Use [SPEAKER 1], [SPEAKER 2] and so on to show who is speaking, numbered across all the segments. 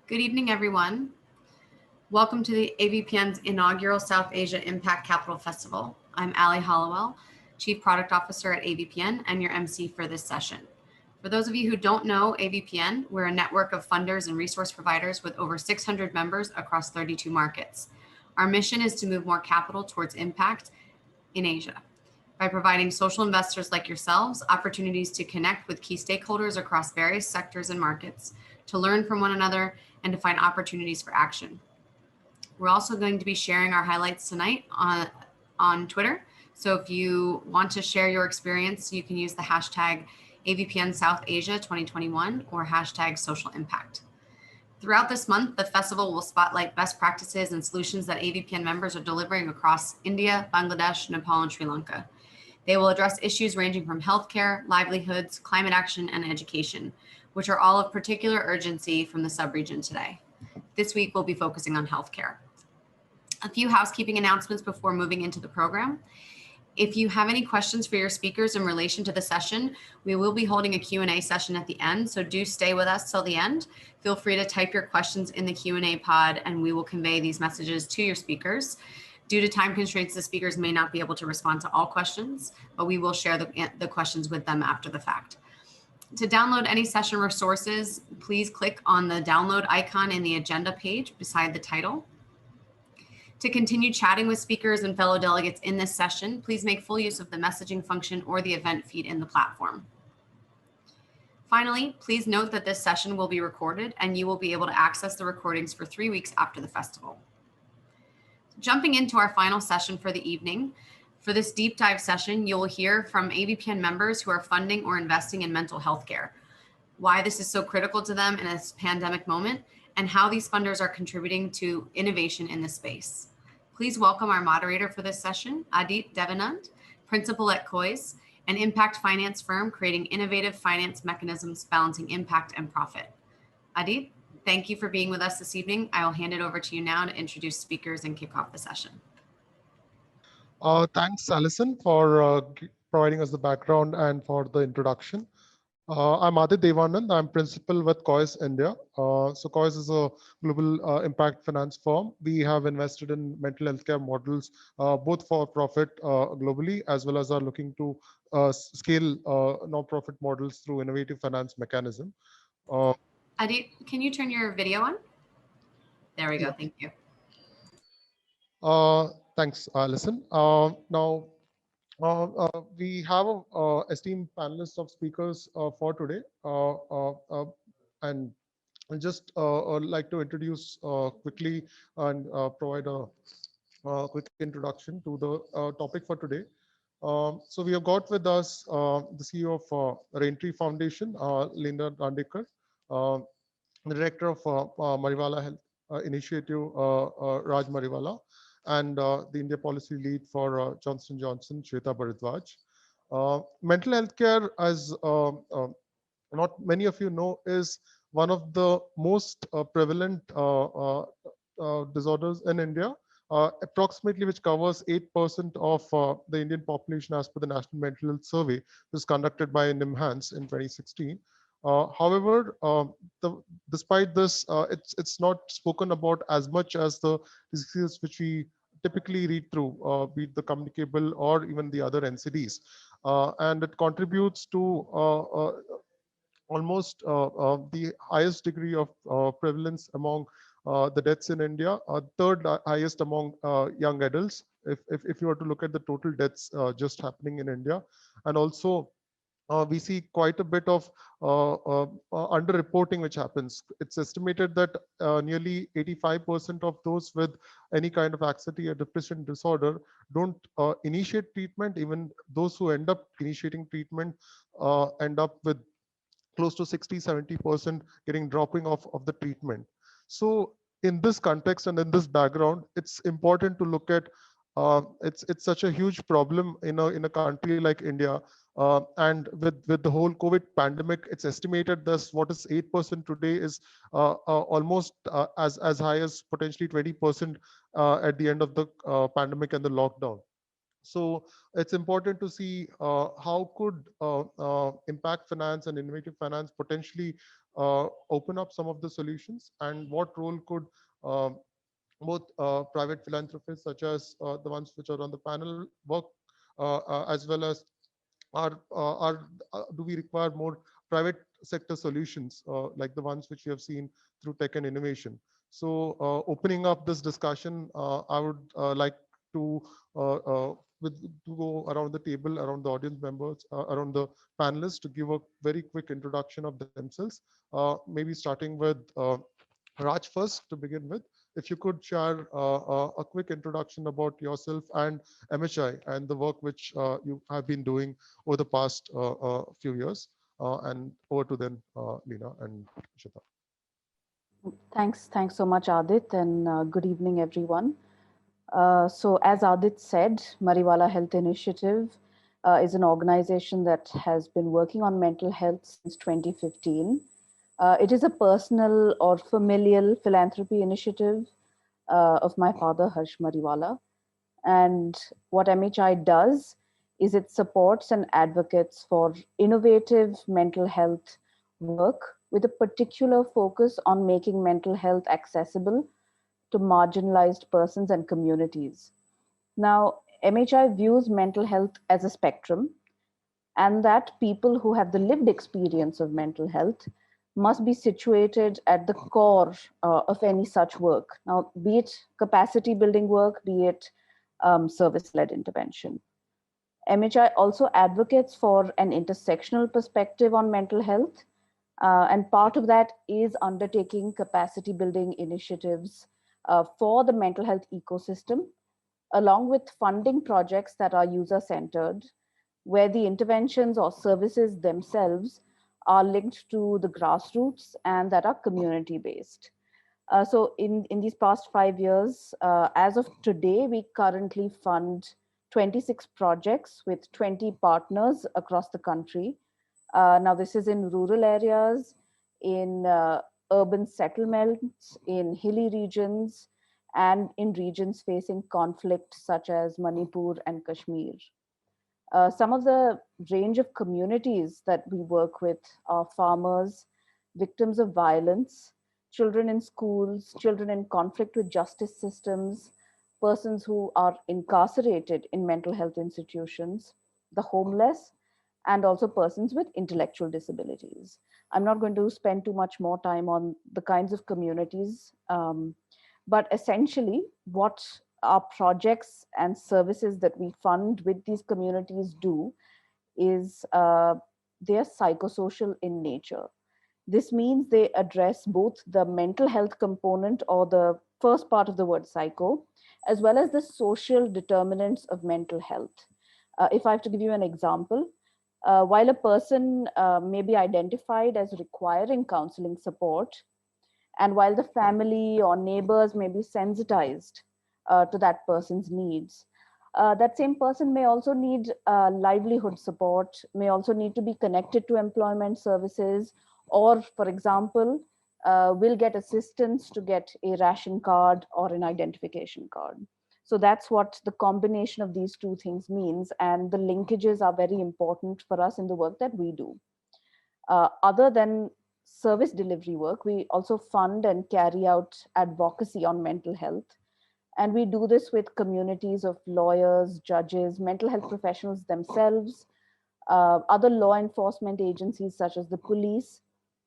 [SPEAKER 1] Good evening, everyone. Welcome to the AVPN's inaugural South Asia Impact Capital Festival. I'm Allie Hollowell, Chief Product Officer at AVPN and your MC for this session. For those of you who don't know AVPN, we're a network of funders and resource providers with over 600 members across 32 markets. Our mission is to move more capital towards impact in Asia by providing social investors like yourselves opportunities to connect with key stakeholders across various sectors and markets, to learn from one another, and to find opportunities for action. We're also going to be sharing our highlights tonight on Twitter. So if you want to share your experience, you can use the hashtag AVPN South Asia 2021 or hashtag social impact. Throughout this month, the festival will spotlight best practices and solutions that AVPN members are delivering across India, Bangladesh, Nepal, and Sri Lanka. They will address issues ranging from healthcare, livelihoods, climate action, and education, which are all of particular urgency from the sub-region today. This week, we'll be focusing on healthcare. A few housekeeping announcements before moving into the program. If you have any questions for your speakers in relation to the session, we will be holding a Q&A session at the end, so do stay with us till the end. Feel free to type your questions in the Q&A pod, and we will convey these messages to your speakers. Due to time constraints, the speakers may not be able to respond to all questions, but we will share the questions with them after the fact. To download any session resources, please click on the download icon in the agenda page beside the title. To continue chatting with speakers and fellow delegates in this session, please make full use of the messaging function or the event feed in the platform. Finally, please note that this session will be recorded and you will be able to access the recordings for 3 weeks after the festival. Jumping into our final session for the evening, for this deep dive session, you will hear from AVPN members who are funding or investing in mental health care, why this is so critical to them in this pandemic moment, and how these funders are contributing to innovation in this space. Please welcome our moderator for this session, Adit Devanand, principal at Kois, an impact finance firm creating innovative finance mechanisms balancing impact and profit. Adit, thank you for being with us this evening. I will hand it over to you now to introduce speakers and kick off the session.
[SPEAKER 2] Thanks, Alison, for providing us the background and for the introduction. I'm Adit Devanand. I'm principal with Kois India. So Kois is a global impact finance firm. We have invested in mental health care models, both for profit globally, as well as are looking to scale non-profit models through innovative finance mechanism.
[SPEAKER 1] Adit, can you turn your video on? There we go.
[SPEAKER 2] Yeah.
[SPEAKER 1] Thank you.
[SPEAKER 2] Thanks, Alison. Now, we have an esteemed panelist of speakers for today, and I'll just like to introduce quickly and provide a quick introduction to the topic for today. So we have got with us the CEO of Raintree Foundation, Linda Dandekar, the director of Mariwala Health Initiative, Raj Mariwala, and the India policy lead for Johnson & Johnson, Shweta Bharadwaj. Mental health care, as not many of you know, is one of the most prevalent disorders in India, approximately which covers 8% of the Indian population as per the National Mental Health Survey, which was conducted by NIMHANS in 2016. However, despite this, it's not spoken about as much as the diseases which we typically read through, be it the communicable or even the other NCDs. And it contributes to almost the highest degree of prevalence among the deaths in India, third highest among young adults, if you were to look at the total deaths just happening in India. And also, we see quite a bit of underreporting which happens. It's estimated that nearly 85% of those with any kind of anxiety or depression disorder don't initiate treatment. Even those who end up initiating treatment end up with close to 60-70% dropping off of the treatment. So in this context and in this background, it's important to look at it's such a huge problem in a country like India. And with the whole COVID pandemic, it's estimated that what is 8% today is almost as high as potentially 20% at the end of the pandemic and the lockdown. So it's important to see how could impact finance and innovative finance potentially open up some of the solutions, and what role could uh, both private philanthropists, such as the ones which are on the panel, work, as well as do we require more private sector solutions like the ones which we have seen through tech and innovation. So opening up this discussion, I would like to uh, uh, to go around the table, around the audience members, around the panelists, to give a very quick introduction of themselves. Maybe starting with Raj first to begin with. If you could share a quick introduction about yourself and MHI and the work which you have been doing over the past few years. And over to then Leena and Shita.
[SPEAKER 3] Thanks so much, Adit, and good evening, everyone. So, as Adit said, Mariwala Health Initiative is an organization that has been working on mental health since 2015. It is a personal or familial philanthropy initiative of my father, Harsh Mariwala. And what MHI does is it supports and advocates for innovative mental health work with a particular focus on making mental health accessible to marginalized persons and communities. Now, MHI views mental health as a spectrum, and that people who have the lived experience of mental health must be situated at the core of any such work. Now, be it capacity building work, be it service led intervention. MHI also advocates for an intersectional perspective on mental health. And part of that is undertaking capacity building initiatives for the mental health ecosystem, along with funding projects that are user centered, where the interventions or services themselves are linked to the grassroots and that are community based. So in these past 5 years, as of today, we currently fund 26 projects with 20 partners across the country. Now, this is in rural areas, in urban settlements, in hilly regions, and in regions facing conflict such as Manipur and Kashmir. Some of the range of communities that we work with are farmers, victims of violence, children in schools, children in conflict with justice systems, persons who are incarcerated in mental health institutions, the homeless, and also persons with intellectual disabilities. I'm not going to spend too much more time on the kinds of communities, but essentially, what our projects and services that we fund with these communities do is they're psychosocial in nature. This means they address both the mental health component, or the first part of the word psycho, as well as the social determinants of mental health. If I have to give you an example, while a person may be identified as requiring counseling support, and while the family or neighbors may be sensitized to that person's needs, that same person may also need livelihood support, may also need to be connected to employment services, or, for example, will get assistance to get a ration card or an identification card. So that's what the combination of these two things means. And the linkages are very important for us in the work that we do. Other than service delivery work, we also fund and carry out advocacy on mental health. And we do this with communities of lawyers, judges, mental health professionals themselves, other law enforcement agencies such as the police,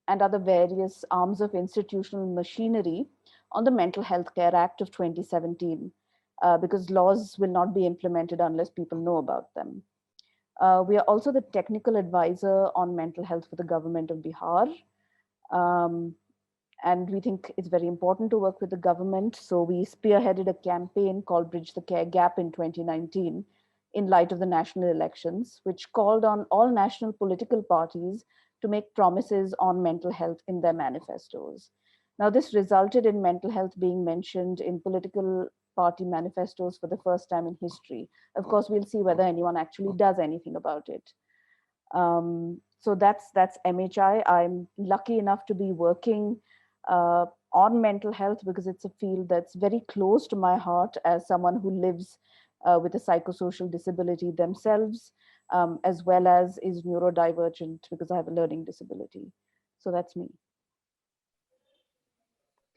[SPEAKER 3] and other various arms of institutional machinery on the Mental Health Care Act of 2017, because laws will not be implemented unless people know about them. We are also the technical advisor on mental health for the government of Bihar. Um, and we think it's very important to work with the government. So we spearheaded a campaign called Bridge the Care Gap in 2019 in light of the national elections, which called on all national political parties to make promises on mental health in their manifestos. Now, this resulted in mental health being mentioned in political party manifestos for the first time in history. Of course, we'll see whether anyone actually does anything about it. So that's MHI. I'm lucky enough to be working on mental health because it's a field that's very close to my heart as someone who lives with a psychosocial disability themselves, as well as is neurodivergent because I have a learning disability. So that's me.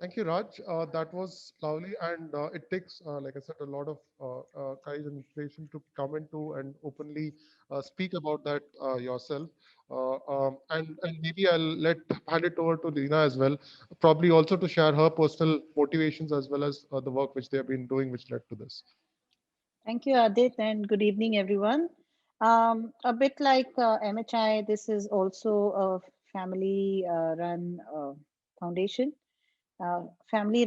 [SPEAKER 2] Thank you, Raj. That was lovely, and it takes, like I said, a lot of courage and inspiration to come into and openly speak about that yourself. And maybe I'll hand it over to Lina as well, probably also to share her personal motivations as well as the work which they have been doing, which led to this.
[SPEAKER 4] Thank you, Adit, and good evening, everyone. A bit like MHI, this is also a family-run foundation. Family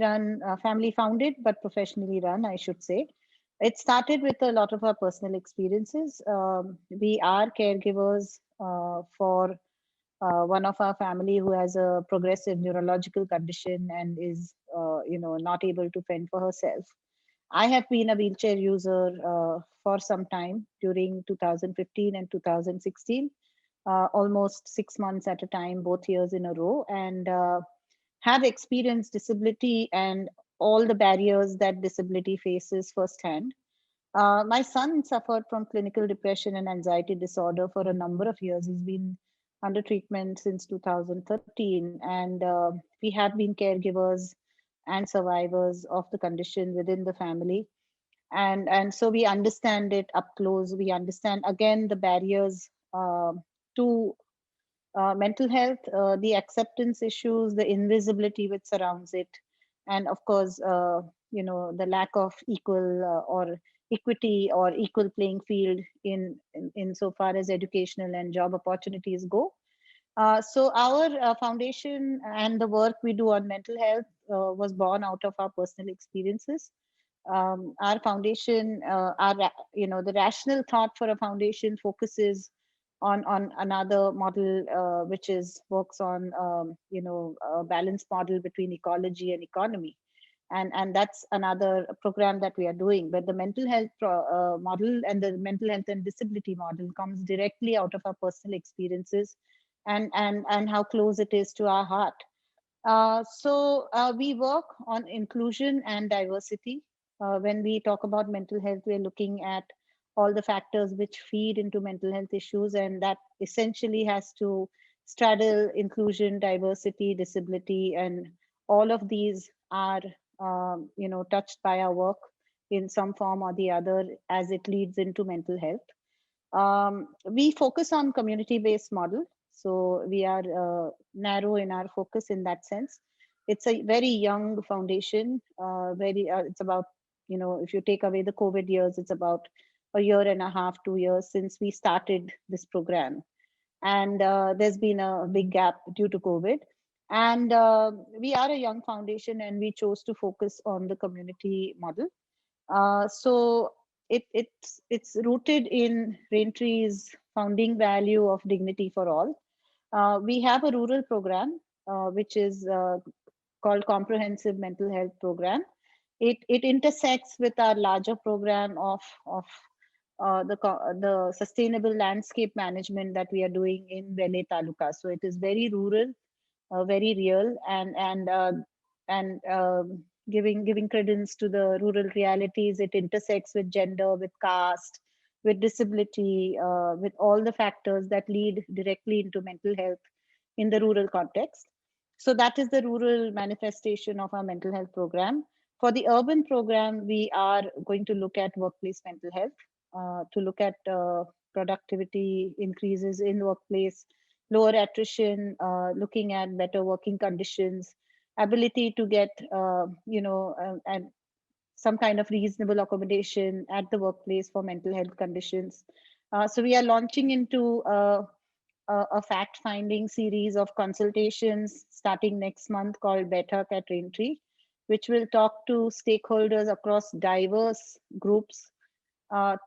[SPEAKER 4] founded, but professionally run, I should say. It started with a lot of our personal experiences. We are caregivers for one of our family who has a progressive neurological condition and is, not able to fend for herself. I have been a wheelchair user for some time during 2015 and 2016, almost 6 months at a time, both years in a row, and have experienced disability and all the barriers that disability faces firsthand. My son suffered from clinical depression and anxiety disorder for a number of years. He's been under treatment since 2013, and we have been caregivers and survivors of the condition within the family. And so we understand it up close. We understand again the barriers to mental health, the acceptance issues, the invisibility which surrounds it, and of course, the lack of equal or equity or equal playing field in so far as educational and job opportunities go. So our foundation and the work we do on mental health was born out of our personal experiences. Our foundation, the rational thought for a foundation focuses on another model, which is works on a balanced model between ecology and economy, and that's another program that we are doing. But the mental health model and the mental health and disability model comes directly out of our personal experiences, and how close it is to our heart. So we work on inclusion and diversity. When we talk about mental health, we're looking at all the factors which feed into mental health issues, and that essentially has to straddle inclusion, diversity, disability, and all of these are, touched by our work in some form or the other as it leads into mental health. We focus on community-based model, so we are narrow in our focus in that sense. It's a very young foundation. It's about, if you take away the COVID years, it's about a year and a half, 2 years since we started this program, and there's been a big gap due to COVID. And we are a young foundation, and we chose to focus on the community model. So it's rooted in Raintree's founding value of dignity for all. We have a rural program, which is called Comprehensive Mental Health Program. It intersects with our larger program of the sustainable landscape management that we are doing in Vele Taluka. So it is very rural, very real, and giving credence to the rural realities. It intersects with gender, with caste, with disability, with all the factors that lead directly into mental health in the rural context. So that is the rural manifestation of our mental health program. For the urban program, we are going to look at workplace mental health, to look at productivity increases in the workplace, lower attrition, looking at better working conditions, ability to get, and some kind of reasonable accommodation at the workplace for mental health conditions. So we are launching into a fact-finding series of consultations starting next month called Better at Raintree, which will talk to stakeholders across diverse groups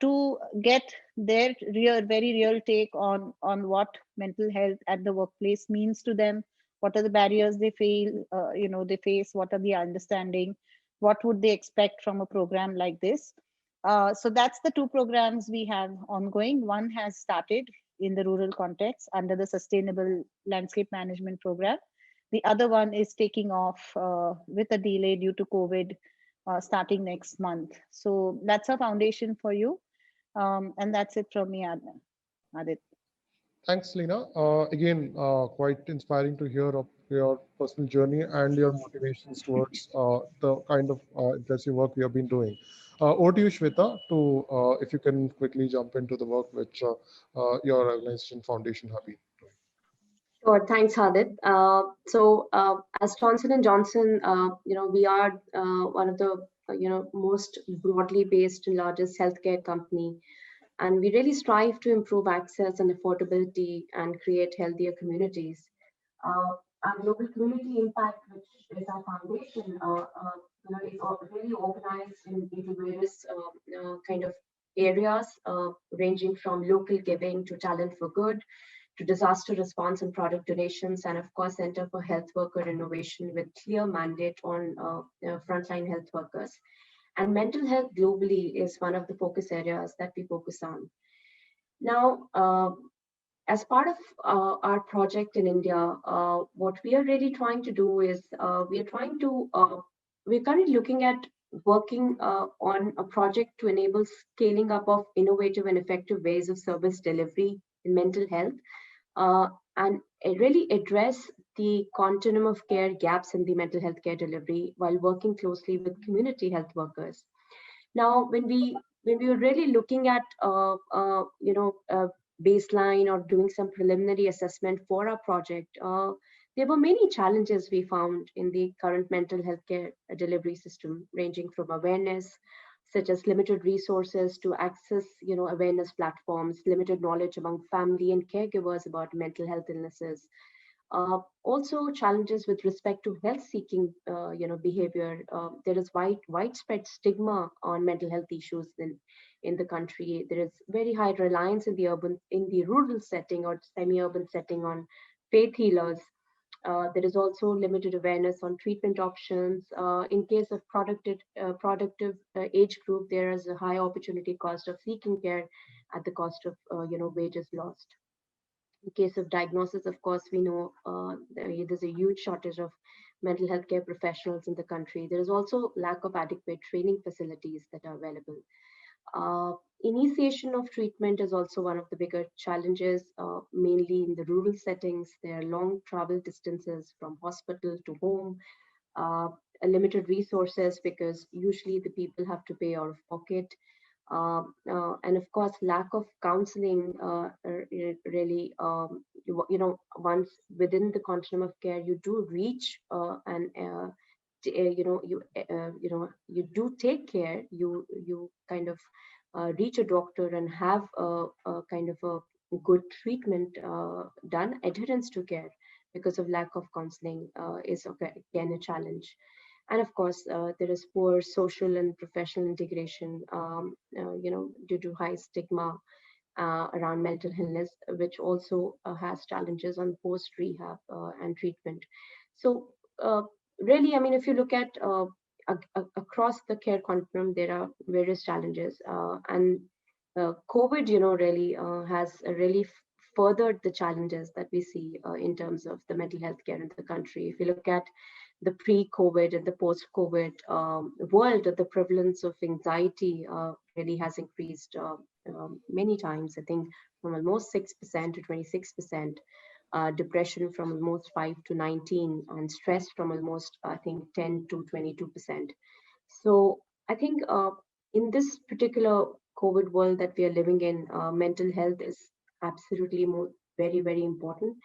[SPEAKER 4] to get their very real take on what mental health at the workplace means to them. What are the barriers they feel, they face? What are the understanding? What would they expect from a program like this? So that's the two programs we have ongoing. One has started in the rural context under the Sustainable Landscape Management Program. The other one is taking off with a delay due to COVID starting next month. So that's a foundation for you. And that's it from me, Adit.
[SPEAKER 2] Thanks, Lena. Again, quite inspiring to hear of your personal journey and your motivations towards the kind of impressive work we have been doing. Over to you, Shweta, to if you can quickly jump into the work which your organization foundation have been doing.
[SPEAKER 5] Sure, thanks, Hadit. As Johnson and Johnson, we are one of the most broadly based and largest healthcare company, and we really strive to improve access and affordability and create healthier communities. Our global community impact, which is our foundation, is really organized into various kind of areas, ranging from local giving to talent for good, to disaster response and product donations, and of course, Center for Health Worker Innovation with clear mandate on frontline health workers. And mental health globally is one of the focus areas that we focus on. Now, as part of our project in India, what we are really trying to do is we're currently looking at working on a project to enable scaling up of innovative and effective ways of service delivery in mental health, and really address the continuum of care gaps in the mental health care delivery while working closely with community health workers. Now, when we were really looking at baseline or doing some preliminary assessment for our project, there were many challenges we found in the current mental health care delivery system, ranging from awareness, such as limited resources to access, awareness platforms, limited knowledge among family and caregivers about mental health illnesses. Also challenges with respect to health-seeking, behavior. There is widespread stigma on mental health issues in the country. There is very high reliance in the rural setting or semi-urban setting on faith healers. There is also limited awareness on treatment options. In case of productive age group, there is a high opportunity cost of seeking care at the cost of wages lost. In case of diagnosis, of course, we know there's a huge shortage of mental health care professionals in the country. There is also lack of adequate training facilities that are available. Initiation of treatment is also one of the bigger challenges, mainly in the rural settings. There are long travel distances from hospital to home, limited resources because usually the people have to pay out of pocket. And of course, lack of counseling really, once within the continuum of care, you do reach you do take care, you kind of reach a doctor and have a kind of a good treatment done. Adherence to care because of lack of counseling is again a challenge. And of course, there is poor social and professional integration, due to high stigma around mental illness, which also has challenges on post-rehab and treatment. So really, I mean, if you look at across the care continuum, there are various challenges. And COVID, really has really furthered the challenges that we see in terms of the mental health care in the country. If you look at the pre-COVID and the post-COVID world, the prevalence of anxiety really has increased many times. I think from almost 6% to 26%, depression from almost 5 to 19, and stress from almost, I think, 10 to 22%. So I think in this particular COVID world that we are living in, mental health is absolutely very, very important.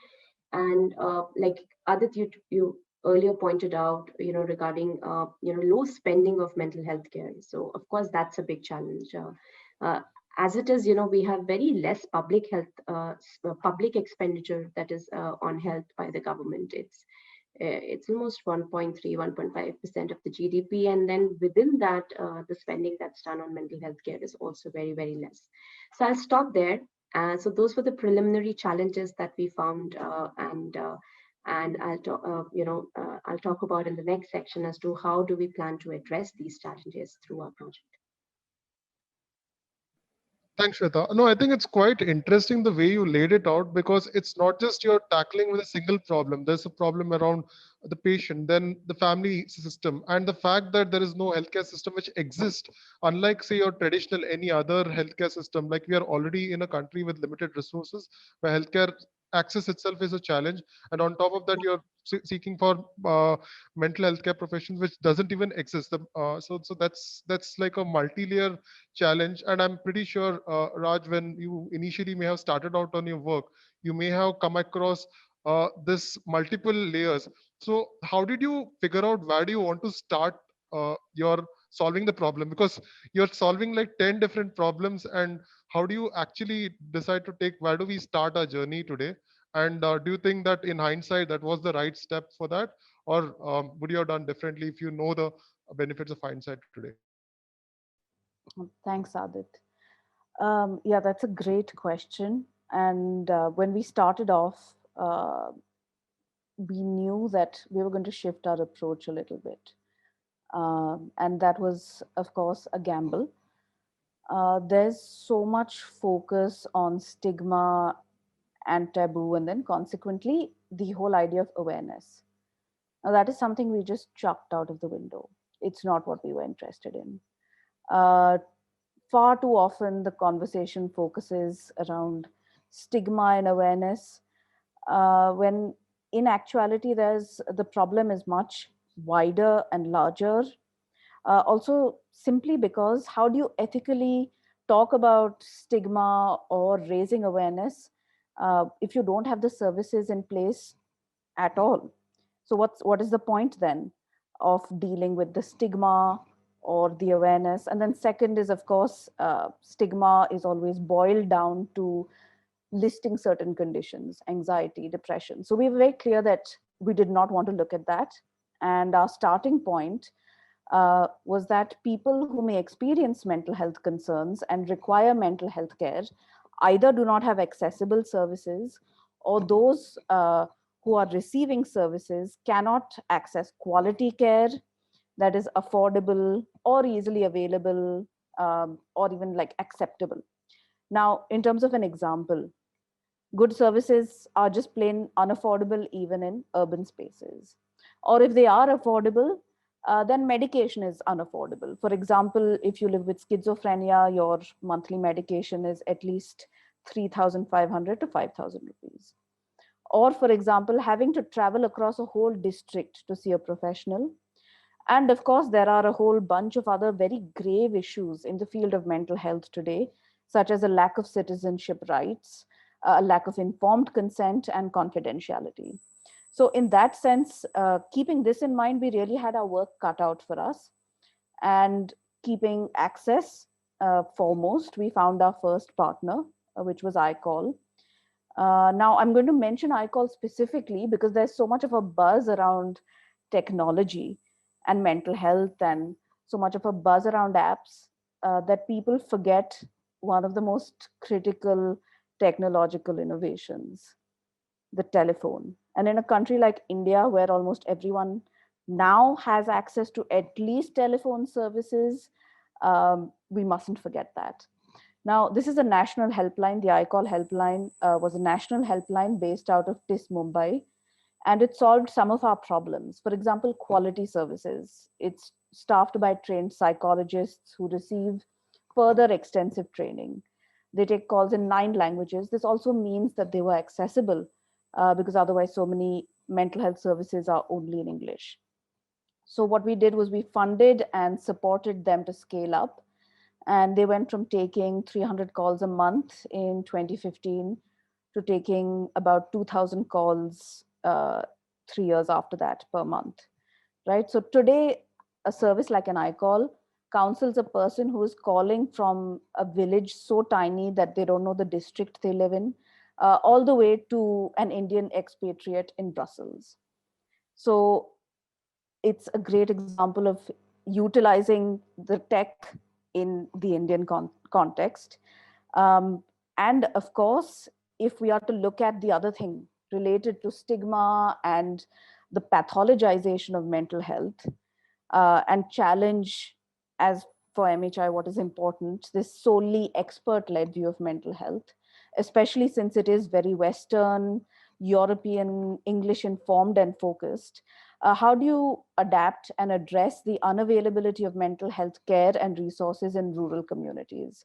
[SPEAKER 5] And like Adit, you earlier pointed out, regarding, low spending of mental health care. So of course, that's a big challenge. As it is, we have very less public health, public expenditure that is on health by the government. It's almost 1.3, 1.5% of the GDP. And then within that, the spending that's done on mental health care is also very, very less. So I'll stop there. So those were the preliminary challenges that we found, and I'll talk about in the next section as to how do we plan to address these challenges through our project.
[SPEAKER 2] Thanks, Shweta. No, I think it's quite interesting the way you laid it out, because it's not just you're tackling with a single problem. There's a problem around the patient, then the family system, and the fact that there is no healthcare system which exists, unlike, say, your traditional any other healthcare system. Like, we are already in a country with limited resources where healthcare access itself is a challenge, and on top of that, you're seeking for mental health care professions which doesn't even exist. So that's like a multi-layer challenge. And I'm pretty sure, Raj, when you initially may have started out on your work, you may have come across this multiple layers. So how did you figure out where do you want to start your solving the problem? Because you're solving like 10 different problems, and how do you actually decide to take, where do we start our journey today? And do you think that in hindsight that was the right step for that, or would you have done differently if you know the benefits of hindsight today?
[SPEAKER 3] Thanks, Adit. Yeah, that's a great question. And when we started off, we knew that we were going to shift our approach a little bit. And that was, of course, a gamble. There's so much focus on stigma and taboo, and then consequently, the whole idea of awareness. Now, that is something we just chucked out of the window. It's not what we were interested in. Uh, Far too often, the conversation focuses around stigma and awareness, when in actuality, the problem is much wider and larger. Also, simply because how do you ethically talk about stigma or raising awareness if you don't have the services in place at all? So what is the point then of dealing with the stigma or the awareness? And then second is, of course, stigma is always boiled down to listing certain conditions, anxiety, depression. So we were very clear that we did not want to look at that. And our starting point was that people who may experience mental health concerns and require mental health care either do not have accessible services, or those who are receiving services cannot access quality care that is affordable or easily available, or even like acceptable. Now, in terms of an example, good services are just plain unaffordable even in urban spaces. Or if they are affordable, then medication is unaffordable. For example, if you live with schizophrenia, your monthly medication is at least 3,500 to 5,000 rupees. Or, for example, having to travel across a whole district to see a professional. And of course, there are a whole bunch of other very grave issues in the field of mental health today, such as a lack of citizenship rights, a lack of informed consent, and confidentiality. So, in that sense, keeping this in mind, we really had our work cut out for us. And keeping access foremost, we found our first partner, which was iCall. Now, I'm going to mention iCall specifically because there's so much of a buzz around technology and mental health, and so much of a buzz around apps, that people forget one of the most critical technological innovations, the telephone. And in a country like India, where almost everyone now has access to at least telephone services, we mustn't forget that. Now, this is a national helpline. The iCall helpline was a national helpline based out of TIS Mumbai, and it solved some of our problems. For example, quality services. It's staffed by trained psychologists who receive further extensive training. They take calls in 9 languages. This also means that they were accessible, because otherwise so many mental health services are only in English. So what we did was we funded and supported them to scale up. And they went from taking 300 calls a month in 2015 to taking about 2,000 calls 3 years after that per month, right? So today, a service like an iCall counsels a person who is calling from a village so tiny that they don't know the district they live in, all the way to an Indian expatriate in Brussels. So it's a great example of utilizing the tech in the Indian context. And of course, if we are to look at the other thing related to stigma and the pathologization of mental health, and challenge, as for MHI what is important, this solely expert-led view of mental health, especially since it is very Western, European, English informed and focused. How do you adapt and address the unavailability of mental health care and resources in rural communities?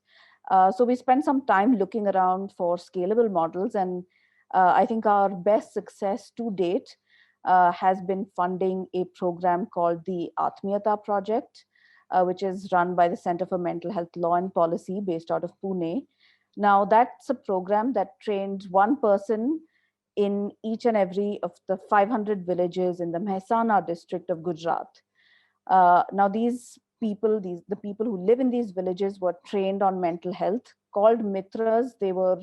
[SPEAKER 3] So we spent some time looking around for scalable models, and I think our best success to date has been funding a program called the Atmiyata Project, which is run by the Center for Mental Health Law and Policy based out of Pune. Now, that's a program that trained one person in each and every of the 500 villages in the Mehsana district of Gujarat. Now, these people, the people who live in these villages were trained on mental health, called Mitras. They were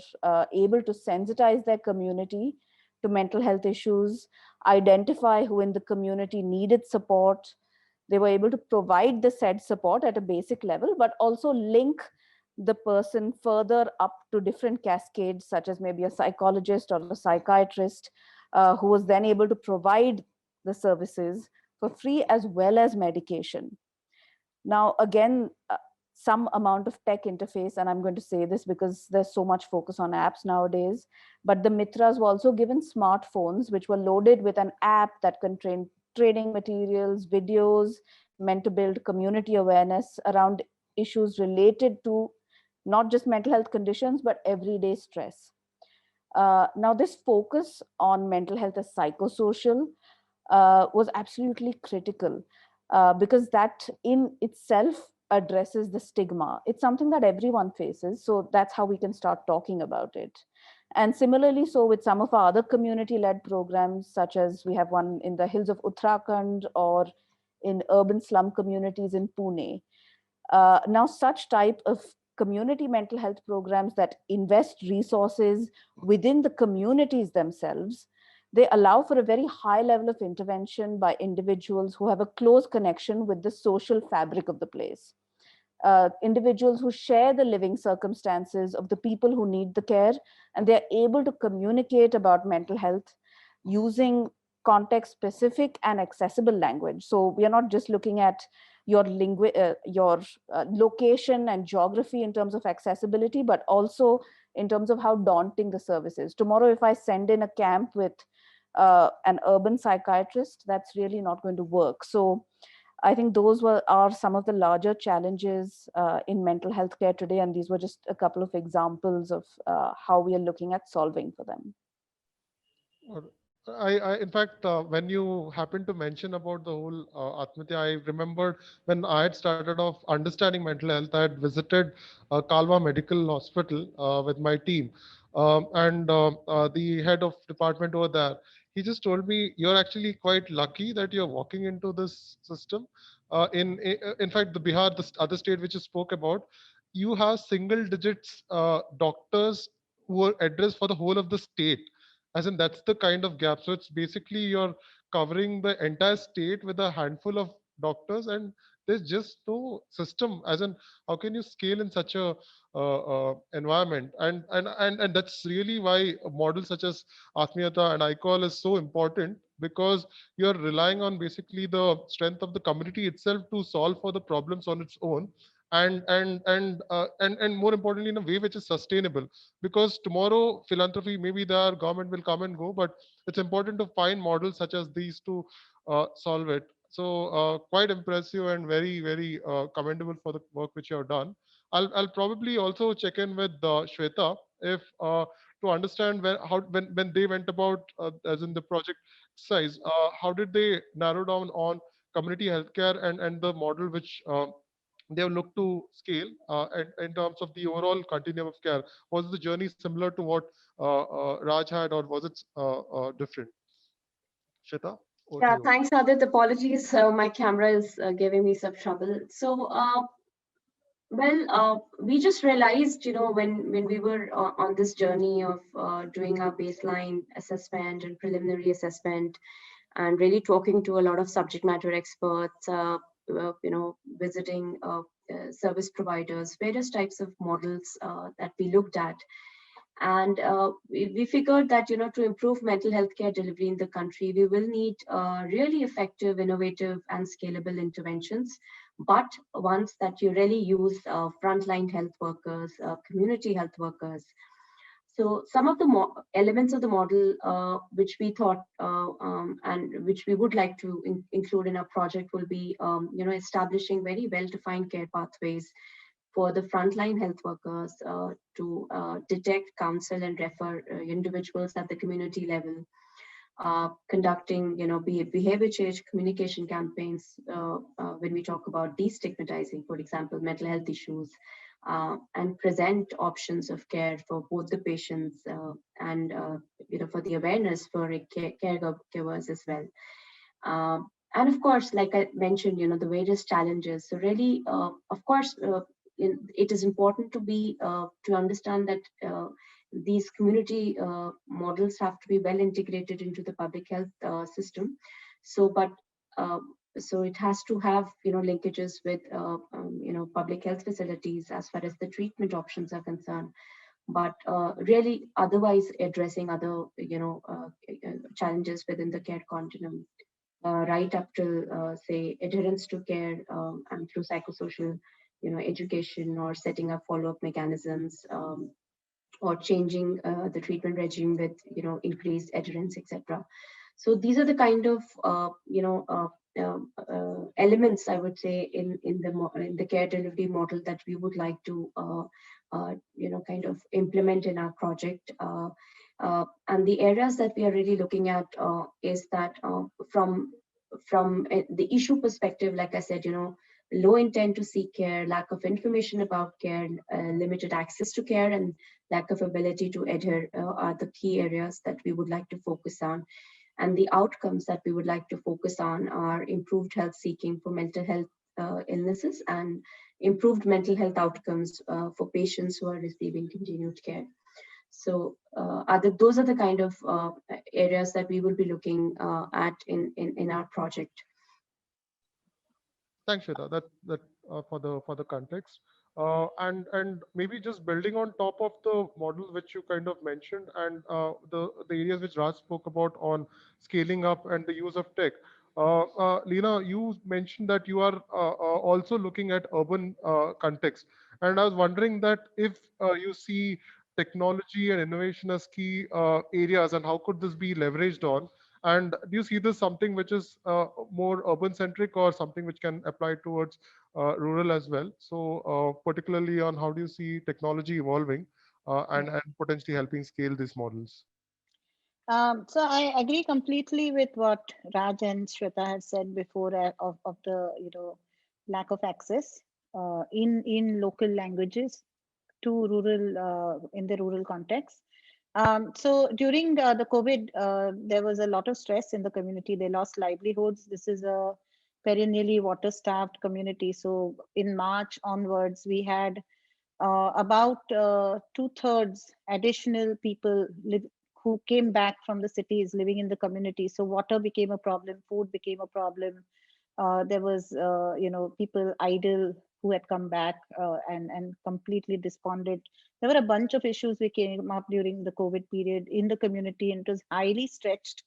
[SPEAKER 3] able to sensitize their community to mental health issues, identify who in the community needed support. They were able to provide the said support at a basic level, but also link the person further up to different cascades, such as maybe a psychologist or a psychiatrist, who was then able to provide the services for free as well as medication. Now, again, some amount of tech interface, and I'm going to say this because there's so much focus on apps nowadays, but the Mitras were also given smartphones, which were loaded with an app that contained training materials, videos, meant to build community awareness around issues related to not just mental health conditions, but everyday stress. Now, this focus on mental health as psychosocial was absolutely critical, because that in itself addresses the stigma. It's something that everyone faces, so that's how we can start talking about it. And similarly, so with some of our other community-led programs, such as we have one in the hills of Uttarakhand or in urban slum communities in Pune. Now, such type of community mental health programs that invest resources within the communities themselves, they allow for a very high level of intervention by individuals who have a close connection with the social fabric of the place. Individuals who share the living circumstances of the people who need the care, and they're able to communicate about mental health using context specific and accessible language. So we are not just looking at your location and geography in terms of accessibility, but also in terms of how daunting the service is. Tomorrow, if I send in a camp with an urban psychiatrist, that's really not going to work. So I think those are some of the larger challenges in mental health care today, and these were just a couple of examples of how we are looking at solving for them.
[SPEAKER 2] In fact, when you happened to mention about the whole Atmati, I remembered when I had started off understanding mental health, I had visited Kalwa Medical Hospital with my team. The head of department over there, he just told me, you're actually quite lucky that you're walking into this system. In fact, the Bihar, the other state which you spoke about, you have single digits doctors who are addressed for the whole of the state, as in that's the kind of gap. So it's basically you're covering the entire state with a handful of doctors, and there's just no system, as in how can you scale in such a environment. And that's really why models such as Atmiyata and ICOL is so important, because you're relying on basically the strength of the community itself to solve for the problems on its own, and more importantly in a way which is sustainable. Because tomorrow philanthropy, maybe the government will come and go, but it's important to find models such as these to solve it. So quite impressive and very commendable for the work which you have done. I'll probably also check in with Shweta if to understand when they went about as in the project size, how did they narrow down on community healthcare and the model which they have looked to scale in terms of the overall continuum of care. Was the journey similar to what Raj had, or was it different? Shweta, over to
[SPEAKER 5] Yeah,
[SPEAKER 2] you.
[SPEAKER 5] thanks, Adit. Apologies, my camera is giving me some trouble. So, we just realized, when we were on this journey of doing our baseline assessment and preliminary assessment, and really talking to a lot of subject matter experts, visiting service providers, various types of models that we looked at. And we figured that, to improve mental health care delivery in the country, we will need really effective, innovative, and scalable interventions, but ones that you really use frontline health workers, community health workers. So some of the elements of the model which we thought and which we would like to include in our project will be, establishing very well-defined care pathways for the frontline health workers to detect, counsel, and refer individuals at the community level, conducting, behavior change communication campaigns when we talk about destigmatizing, for example, mental health issues, and present options of care for both the patients and, for the awareness for caregivers as well. And of course, like I mentioned, the various challenges. So really, of course, it is important to understand that these community models have to be well integrated into the public health system. So, but so it has to have linkages with public health facilities as far as the treatment options are concerned. But really, otherwise addressing other challenges within the care continuum. Right up to say adherence to care and through psychosocial education, or setting up follow-up mechanisms, or changing the treatment regime with increased adherence, etc. So these are the kind of elements, I would say, in the care delivery model that we would like to kind of implement in our project. And the areas that we are really looking at is that from the issue perspective, like I said, low intent to seek care, lack of information about care, limited access to care, and lack of ability to adhere are the key areas that we would like to focus on. And the outcomes that we would like to focus on are improved health seeking for mental health illnesses, and improved mental health outcomes for patients who are receiving continued care. So those are the kind of areas that we will be looking at in our project.
[SPEAKER 2] Thanks, Shweta. That for the context, and maybe just building on top of the model which you kind of mentioned, and the areas which Raj spoke about on scaling up and the use of tech. Leena, you mentioned that you are also looking at urban context, and I was wondering that if you see technology and innovation as key areas, and how could this be leveraged on? And do you see this something which is more urban centric, or something which can apply towards rural as well? So particularly on how do you see technology evolving and potentially helping scale these models?
[SPEAKER 4] So I agree completely with what Raj and Shweta have said before of the lack of access in local languages to rural in the rural context. So during the COVID, there was a lot of stress in the community. They lost livelihoods. This is a perennially water-starved community. So in March onwards, we had about 2/3 additional people who came back from the cities living in the community. So water became a problem, food became a problem. There was, people idle who had come back and completely despondent. There were a bunch of issues we came up during the COVID period in the community, and it was highly stretched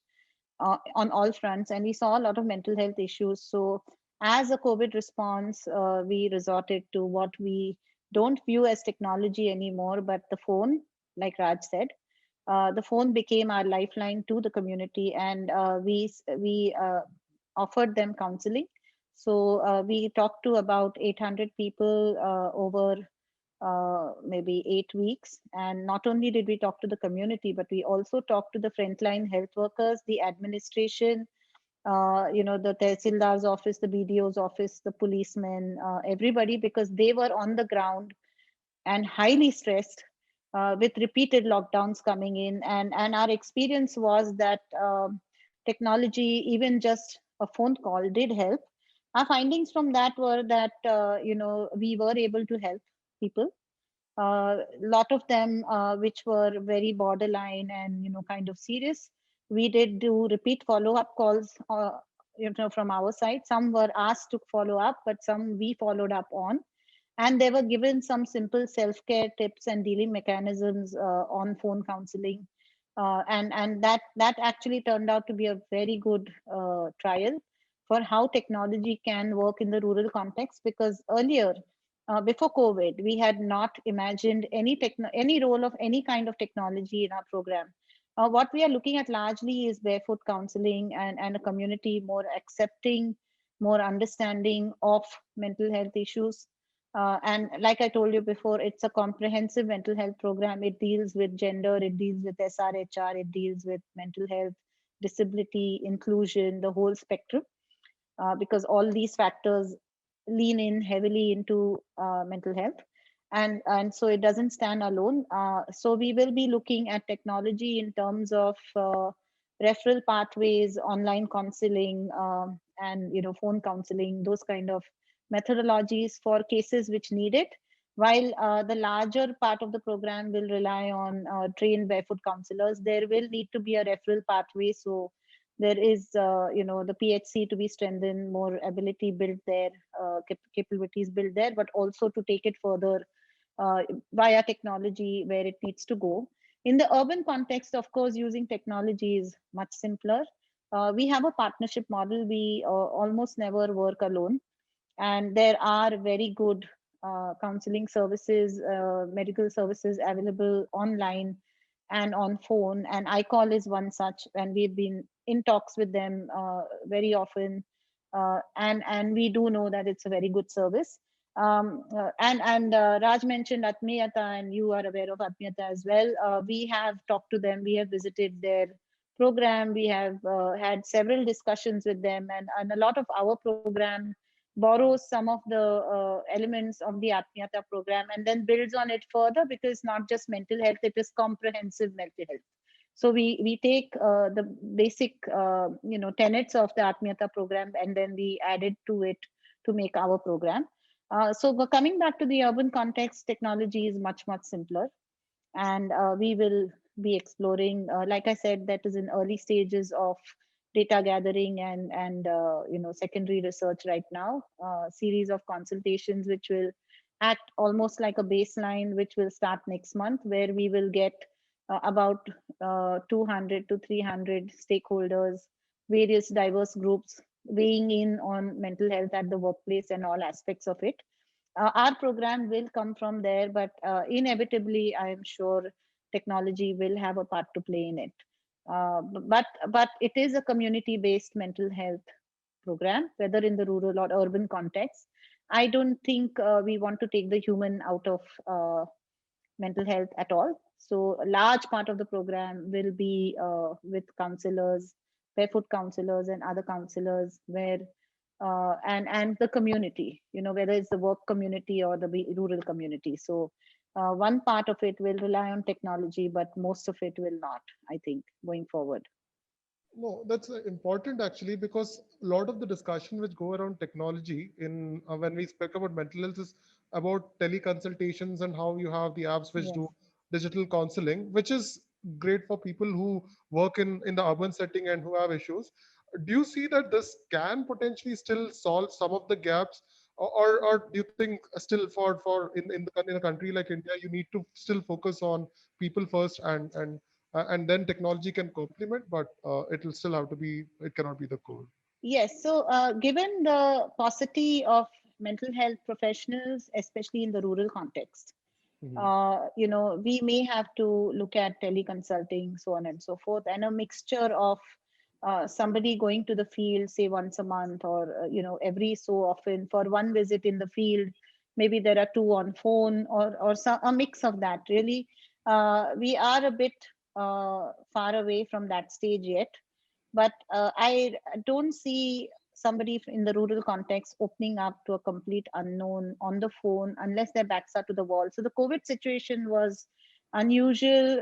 [SPEAKER 4] on all fronts. And we saw a lot of mental health issues. So as a COVID response, we resorted to what we don't view as technology anymore, but the phone, like Raj said. The phone became our lifeline to the community, and we offered them counseling. So we talked to about 800 people over maybe 8 weeks. And not only did we talk to the community, but we also talked to the frontline health workers, the administration, the Tehsildar's office, the BDO's office, the policemen, everybody, because they were on the ground and highly stressed with repeated lockdowns coming in. And our experience was that technology, even just a phone call, did help. Our findings from that were that, we were able to help people. A lot of them, which were very borderline and, kind of serious, we did do repeat follow-up calls, from our side. Some were asked to follow up, but some we followed up on. And they were given some simple self-care tips and dealing mechanisms on phone counseling. And that actually turned out to be a very good trial for how technology can work in the rural context, because earlier, before COVID, we had not imagined any role of any kind of technology in our program. What we are looking at largely is barefoot counseling and a community more accepting, more understanding of mental health issues. And like I told you before, it's a comprehensive mental health program. It deals with gender, it deals with SRHR, it deals with mental health, disability, inclusion, the whole spectrum, because all these factors lean in heavily into mental health. And so it doesn't stand alone. So we will be looking at technology in terms of referral pathways, online counseling, and phone counseling, those kind of methodologies for cases which need it. While the larger part of the program will rely on trained barefoot counselors, there will need to be a referral pathway. So there is the PHC to be strengthened, more ability built there, capabilities built there, but also to take it further via technology where it needs to go. In the urban context, of course, using technology is much simpler. We have a partnership model. We almost never work alone, and there are very good counseling services, medical services available online and on phone, and iCall is one such, and we've been in talks with them very often, and we do know that it's a very good service. And Raj mentioned Atmiyata, and you are aware of Atmiyata as well. We have talked to them, we have visited their program, we have had several discussions with them, and a lot of our program borrows some of the elements of the Atmiyata program and then builds on it further, because not just mental health, it is comprehensive mental health. So we take the basic tenets of the Atmiyata program, and then we added to it to make our program. So coming back to the urban context, technology is much simpler, and we will be exploring, like I said, that is in early stages of data gathering and secondary research right now. Series of consultations which will act almost like a baseline, which will start next month, where we will get about 200 to 300 stakeholders, various diverse groups weighing in on mental health at the workplace and all aspects of it. Our program will come from there, but inevitably, I am sure technology will have a part to play in it. But it is a community-based mental health program, whether in the rural or urban context. I don't think we want to take the human out of mental health at all. So a large part of the program will be with counselors, barefoot counselors and other counselors, where and the community, whether it's the work community or the rural community. So one part of it will rely on technology, but most of it will not, I think, going forward.
[SPEAKER 2] No, that's important actually, because a lot of the discussion which go around technology in when we speak about mental health is about teleconsultations and how you have the apps which
[SPEAKER 4] Yes.
[SPEAKER 2] do digital counseling, which is great for people who work in the urban setting and who have issues. Do you see that this can potentially still solve some of the gaps, or do you think still for in a country like India, you need to still focus on people first and then technology can complement, but it will still have to be, it cannot be the core.
[SPEAKER 4] Yes. So given the paucity of mental health professionals, especially in the rural context,
[SPEAKER 2] Mhm.
[SPEAKER 4] we may have to look at teleconsulting, so on and so forth, and a mixture of somebody going to the field, say once a month, or every so often for one visit in the field. Maybe there are two on phone, or a mix of that. Really, we are a bit far away from that stage yet, but I don't see somebody in the rural context opening up to a complete unknown on the phone unless their backs are to the wall. So the COVID situation was unusual,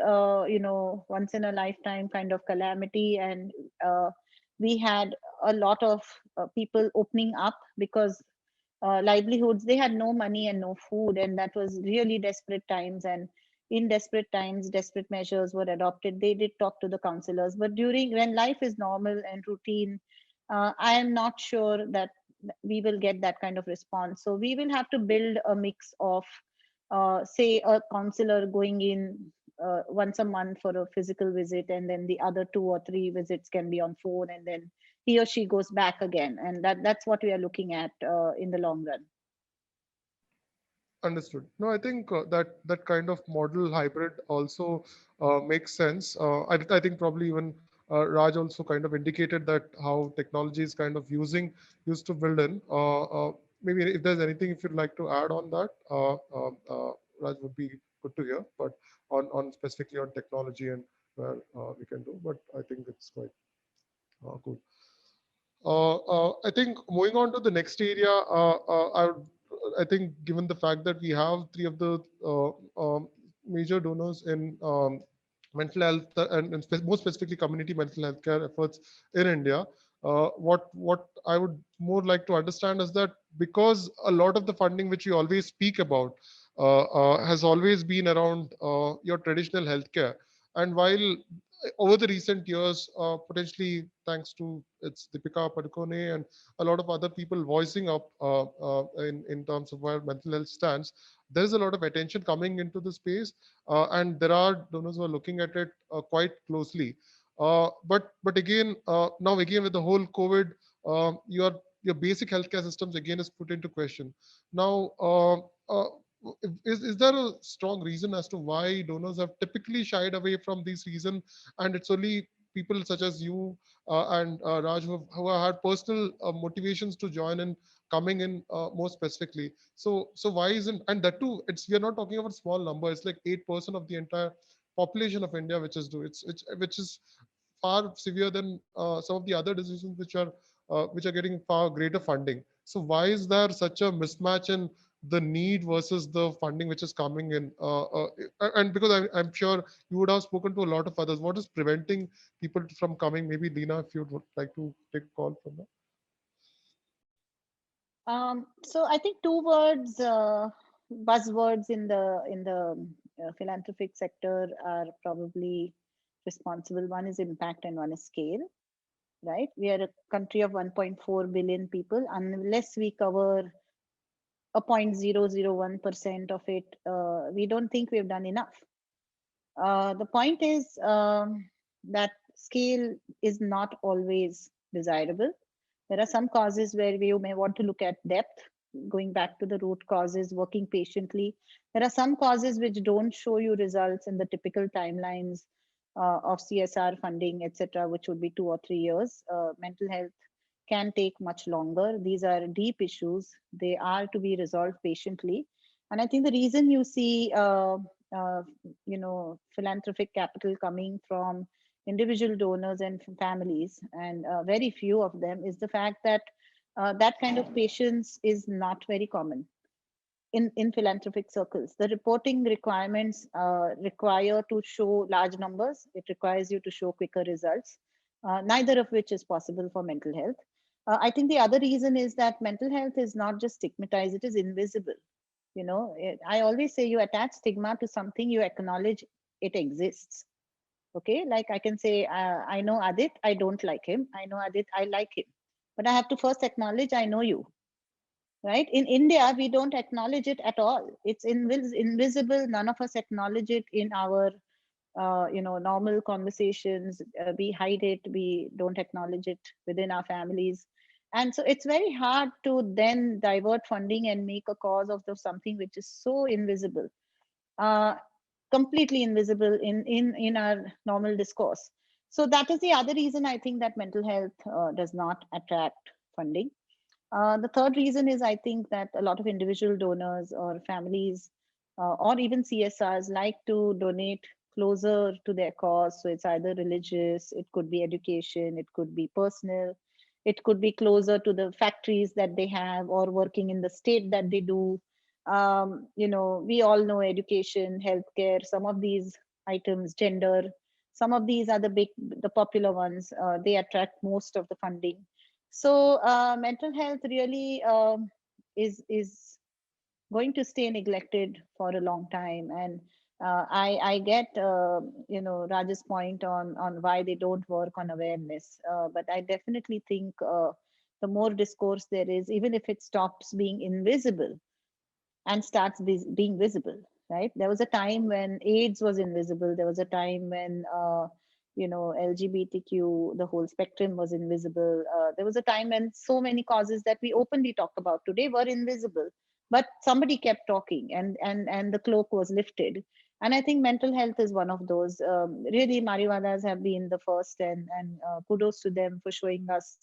[SPEAKER 4] once in a lifetime kind of calamity, and we had a lot of people opening up because livelihoods, they had no money and no food, and that was really desperate times. And in desperate times, desperate measures were adopted. They did talk to the counselors, but during when life is normal and routine, I am not sure that we will get that kind of response. So we will have to build a mix of, say, a counselor going in once a month for a physical visit, and then the other 2 or 3 visits can be on phone, and then he or she goes back again. And that's what we are looking at in the long run.
[SPEAKER 2] Understood. No, I think that kind of model hybrid also makes sense. I think probably even Raj also kind of indicated that how technology is kind of used to build in. Maybe if there's anything if you'd like to add on that, Raj would be good to hear. But on specifically on technology and where we can do. But I think it's quite good. I think moving on to the next area, I think given the fact that we have 3 of the major donors in mental health and more specifically community mental health care efforts in India, what I would more like to understand is that because a lot of the funding which we always speak about has always been around your traditional healthcare, and while over the recent years, potentially thanks to its Deepika Padukone and a lot of other people voicing up in terms of where mental health stands, there is a lot of attention coming into the space, and there are donors who are looking at it quite closely. But again, now again with the whole COVID, your basic healthcare systems again is put into question. Now, is there a strong reason as to why donors have typically shied away from these reasons, and it's only people such as you and Raj who have had personal motivations to join in coming in more specifically. So why isn't, and that too, it's, we are not talking about small number. It's like 8% of the entire population of India, it's which is far severe than some of the other decisions which are getting far greater funding. So why is there such a mismatch in the need versus the funding which is coming in? And because I'm sure you would have spoken to a lot of others, what is preventing people from coming? Maybe Leena, if you would like to take a call from that.
[SPEAKER 4] So I think 2 words, buzzwords in the philanthropic sector are probably responsible. One is impact and one is scale, right? We are a country of 1.4 billion people. Unless we cover a 0.001% of it, we don't think we've done enough. The point is that scale is not always desirable. There are some causes where you may want to look at depth, going back to the root causes, working patiently. There are some causes which don't show you results in the typical timelines of CSR funding, etc., which would be 2 or 3 years. Mental health can take much longer. These are deep issues. They are to be resolved patiently. And I think the reason you see philanthropic capital coming from individual donors and families, and very few of them, is the fact that that kind of patience is not very common in philanthropic circles. The reporting requirements require to show large numbers. It requires you to show quicker results, neither of which is possible for mental health. I think the other reason is that mental health is not just stigmatized, it is invisible. I always say, you attach stigma to something, you acknowledge it exists. Okay, like I can say, I know Adit, I don't like him. I know Adit, I like him. But I have to first acknowledge I know you, right? In India, we don't acknowledge it at all. It's invisible. None of us acknowledge it in our normal conversations. We hide it, we don't acknowledge it within our families. And so it's very hard to then divert funding and make a cause of something which is so invisible, completely invisible in our normal discourse. So that is the other reason I think that mental health does not attract funding. The third reason is, I think that a lot of individual donors or families or even CSRs like to donate closer to their cause. So it's either religious, it could be education, it could be personal, it could be closer to the factories that they have or working in the state that they do. We all know education, healthcare, some of these items, gender, some of these are the popular ones. They attract most of the funding. So mental health really is going to stay neglected for a long time. And I get Raj's point on why they don't work on awareness, but I definitely think the more discourse there is, even if it stops being invisible and starts being visible, right? There was a time when AIDS was invisible. There was a time when, LGBTQ, the whole spectrum was invisible. There was a time when so many causes that we openly talk about today were invisible, but somebody kept talking, and the cloak was lifted. And I think mental health is one of those. Really, Mariwalas have been the first, and kudos to them for showing us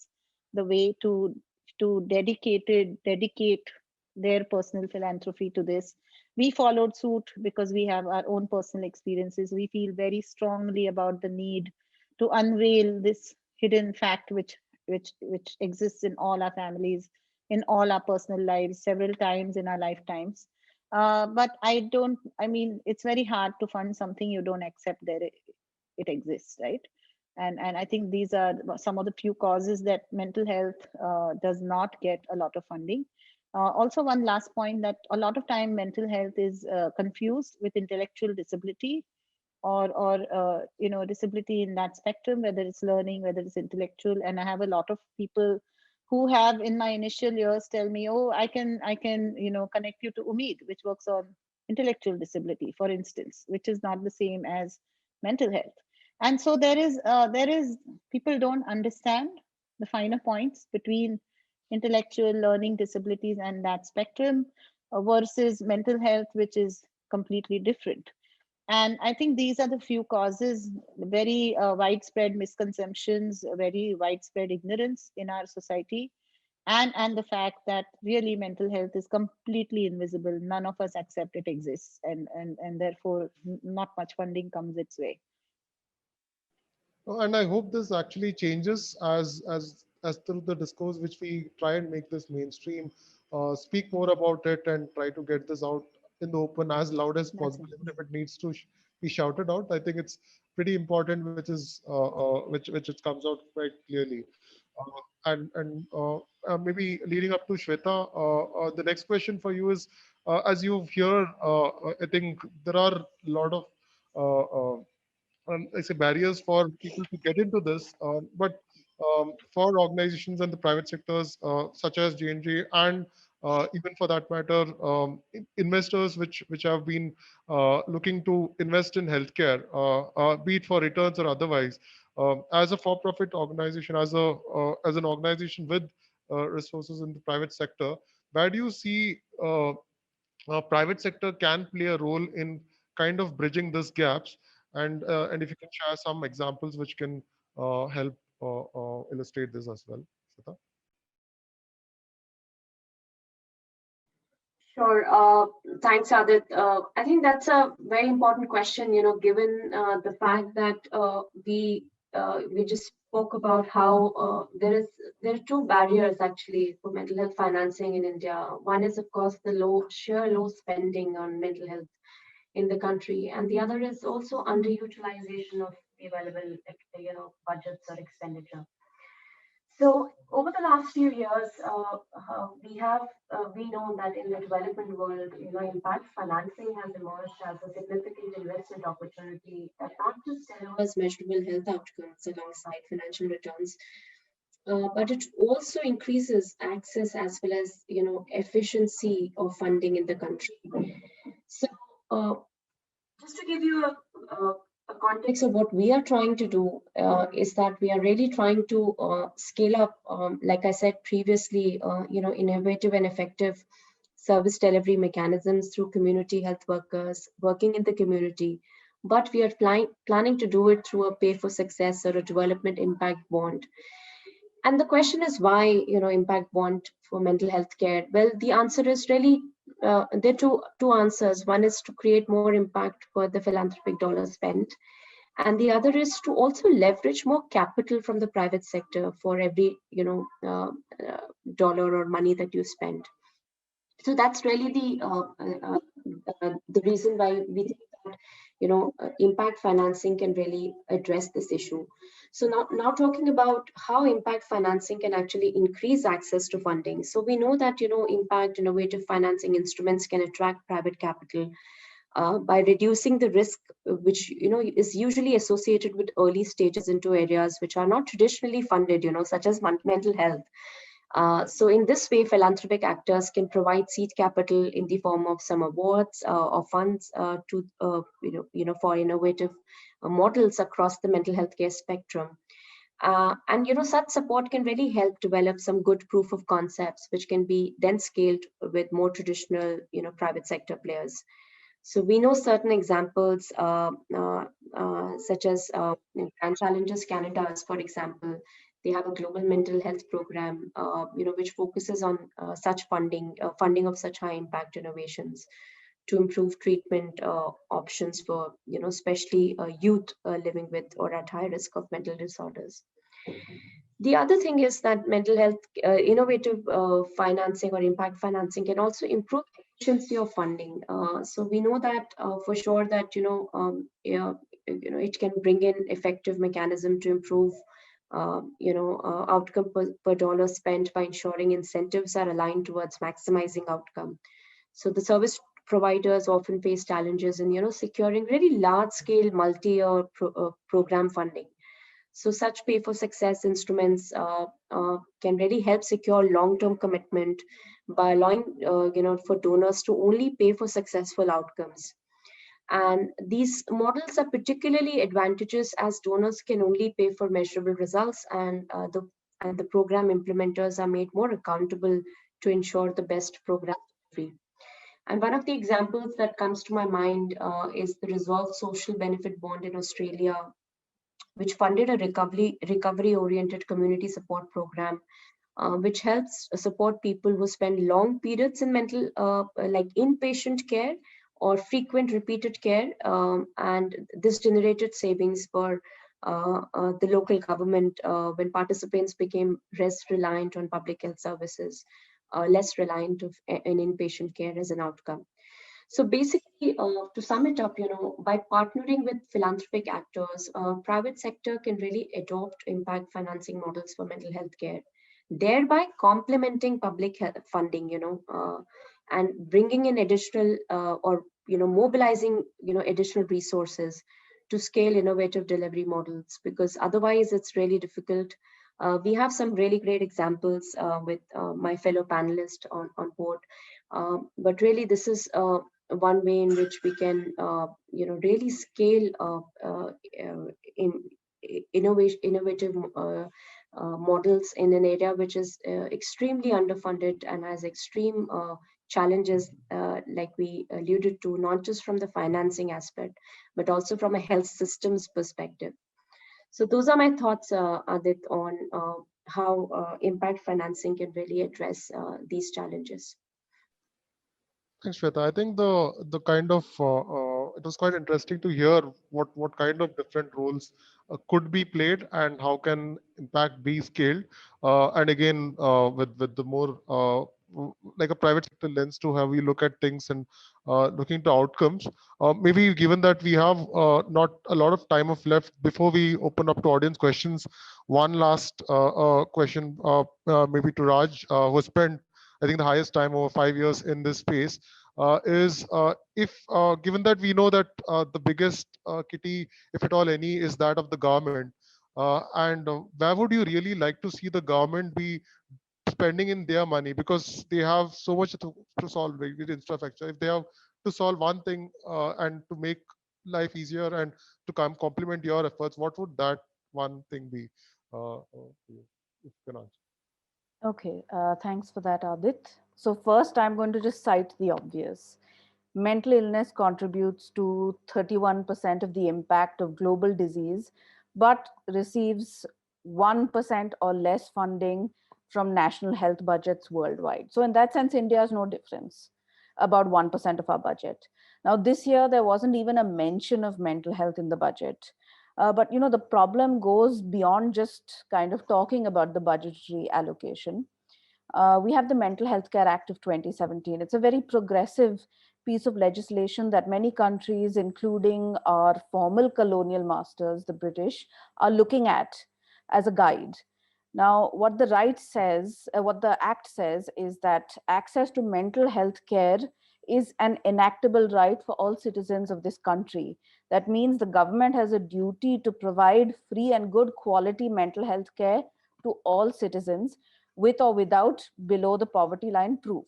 [SPEAKER 4] the way to dedicate their personal philanthropy to this. We followed suit because we have our own personal experiences. We feel very strongly about the need to unveil this hidden fact which exists in all our families, in all our personal lives, several times in our lifetimes. But it's very hard to fund something you don't accept that it exists, right? And I think these are some of the few causes that mental health does not get a lot of funding. Also, one last point, that a lot of time mental health is confused with intellectual disability, or disability in that spectrum, whether it's learning, whether it's intellectual. And I have a lot of people who have in my initial years tell me, oh, I can connect you to Umeed, which works on intellectual disability, for instance, which is not the same as mental health. And so there is people don't understand the finer points between intellectual learning disabilities and that spectrum versus mental health, which is completely different. And I think these are the few causes, very widespread misconceptions, very widespread ignorance in our society, and the fact that really mental health is completely invisible. None of us accept it exists, and therefore not much funding comes its way.
[SPEAKER 2] And I hope this actually changes as through the discourse, which we try and make this mainstream, speak more about it, and try to get this out in the open as loud as possible. Even if it needs to be shouted out, I think it's pretty important, which is which it comes out quite clearly. Maybe leading up to Shweta, the next question for you is, as you've heard, I think there are a lot of I say barriers for people to get into this, but for organizations and the private sectors such as J&J, and even for that matter, investors which have been looking to invest in healthcare, be it for returns or otherwise, as a for-profit organization, as an organization with resources in the private sector, where do you see private sector can play a role in kind of bridging these gaps? And if you can share some examples which can help illustrate this as well, Shweta.
[SPEAKER 5] Sure. Thanks, Adit. I think that's a very important question, given the fact that we just spoke about how there are two barriers actually for mental health financing in India. One is, of course, the sheer low spending on mental health in the country, and the other is also underutilization of the available, budgets or expenditure. So over the last few years, we know that in the development world, impact financing has emerged as a significant investment opportunity that not just delivers measurable health outcomes alongside financial returns, but it also increases access as well as efficiency of funding in the country. So just to give you a context of what we are trying to do is that we are really trying to scale up, like I said previously, innovative and effective service delivery mechanisms through community health workers working in the community. But we are planning to do it through a pay for success or a development impact bond. And the question is why, impact bond for mental health care? Well, the answer is really, there are two answers. One is to create more impact for the philanthropic dollars spent. And the other is to also leverage more capital from the private sector for every, dollar or money that you spend. So that's really the reason why we think that, impact financing can really address this issue. So now talking about how impact financing can actually increase access to funding. So we know that, impact innovative financing instruments can attract private capital by reducing the risk, which, is usually associated with early stages into areas which are not traditionally funded, such as mental health. So in this way, philanthropic actors can provide seed capital in the form of some awards or funds to for innovative models across the mental health care spectrum. And such support can really help develop some good proof of concepts, which can be then scaled with more traditional private sector players. So we know certain examples such as Grand Challenges Canada, for example. They have a global mental health program, which focuses on such funding of such high impact innovations to improve treatment options for, especially youth living with or at high risk of mental disorders. The other thing is that mental health innovative financing or impact financing can also improve efficiency of funding. So we know that for sure that it can bring in effective mechanism to improve outcome per dollar spent by ensuring incentives are aligned towards maximizing outcome. So the service providers often face challenges in securing really large scale multi-year program funding. So such pay for success instruments can really help secure long-term commitment by allowing for donors to only pay for successful outcomes. And these models are particularly advantageous as donors can only pay for measurable results, and the program implementers are made more accountable to ensure the best program delivery. And one of the examples that comes to my mind is the Resolve Social Benefit Bond in Australia, which funded a recovery-oriented community support program, which helps support people who spend long periods in mental, like inpatient care or frequent repeated care. And this generated savings for the local government when participants became less reliant on public health services, less reliant in inpatient care as an outcome. So basically, to sum it up, by partnering with philanthropic actors, private sector can really adopt impact financing models for mental health care, thereby complementing public health funding, and bringing in additional or mobilizing additional resources to scale innovative delivery models, because otherwise it's really difficult. We have some really great examples with my fellow panelists on board, but really this is one way in which we can really scale in innovative models in an area which is extremely underfunded and has extreme challenges, like we alluded to, not just from the financing aspect, but also from a health systems perspective. So those are my thoughts, Adit, on how impact financing can really address these challenges.
[SPEAKER 2] Thanks, Shweta. I think the kind of it was quite interesting to hear what kind of different roles could be played and how can impact be scaled. And again, with the more like a private sector lens to how we look at things and looking to outcomes. Maybe given that we have not a lot of time of left before we open up to audience questions, one last question maybe to Raj, who spent I think the highest time over 5 years in this space, is if given that we know that the biggest kitty, if at all any, is that of the government, and where would you really like to see the government be spending in their money, because they have so much to solve with infrastructure. If they have to solve one thing and to make life easier and to complement your efforts, what would that one thing be? If you can answer.
[SPEAKER 3] Okay, thanks for that, Adit. So first, I'm going to just cite the obvious. Mental illness contributes to 31% of the impact of global disease, but receives 1% or less funding from national health budgets worldwide. So in that sense, India is no difference, about 1% of our budget. Now, this year, there wasn't even a mention of mental health in the budget. But the problem goes beyond just kind of talking about the budgetary allocation. We have the Mental Health Care Act of 2017. It's a very progressive piece of legislation that many countries, including our formal colonial masters, the British, are looking at as a guide. Now, what the act says is that access to mental health care is an enactable right for all citizens of this country. That means the government has a duty to provide free and good quality mental health care to all citizens, with or without below the poverty line proof.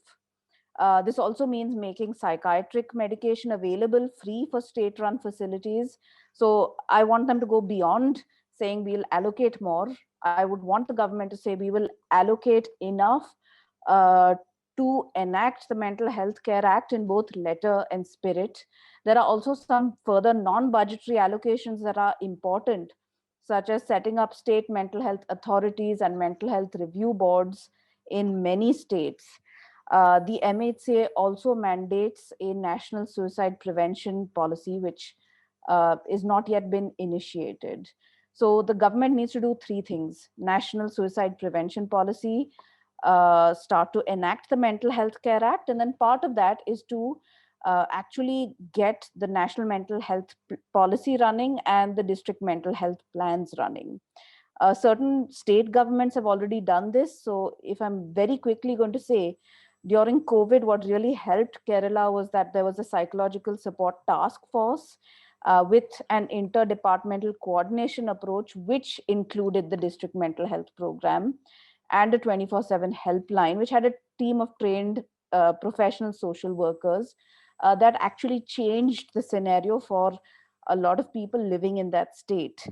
[SPEAKER 3] This also means making psychiatric medication available free for state-run facilities. So I want them to go beyond saying we'll allocate more. I would want the government to say we will allocate enough uh, to enact the Mental Health Care Act in both letter and spirit. There are also some further non-budgetary allocations that are important, such as setting up state mental health authorities and mental health review boards in many states. The MHCA also mandates a national suicide prevention policy, which is not yet been initiated. So the government needs to do three things: national suicide prevention policy, start to enact the Mental Health Care Act, and then part of that is to actually get the national mental health policy running and the district mental health plans running. Certain state governments have already done this. So if I'm very quickly going to say, during COVID, what really helped Kerala was that there was a psychological support task force with an interdepartmental coordination approach, which included the district mental health program and a 24/7 helpline, which had a team of trained professional social workers that actually changed the scenario for a lot of people living in that state.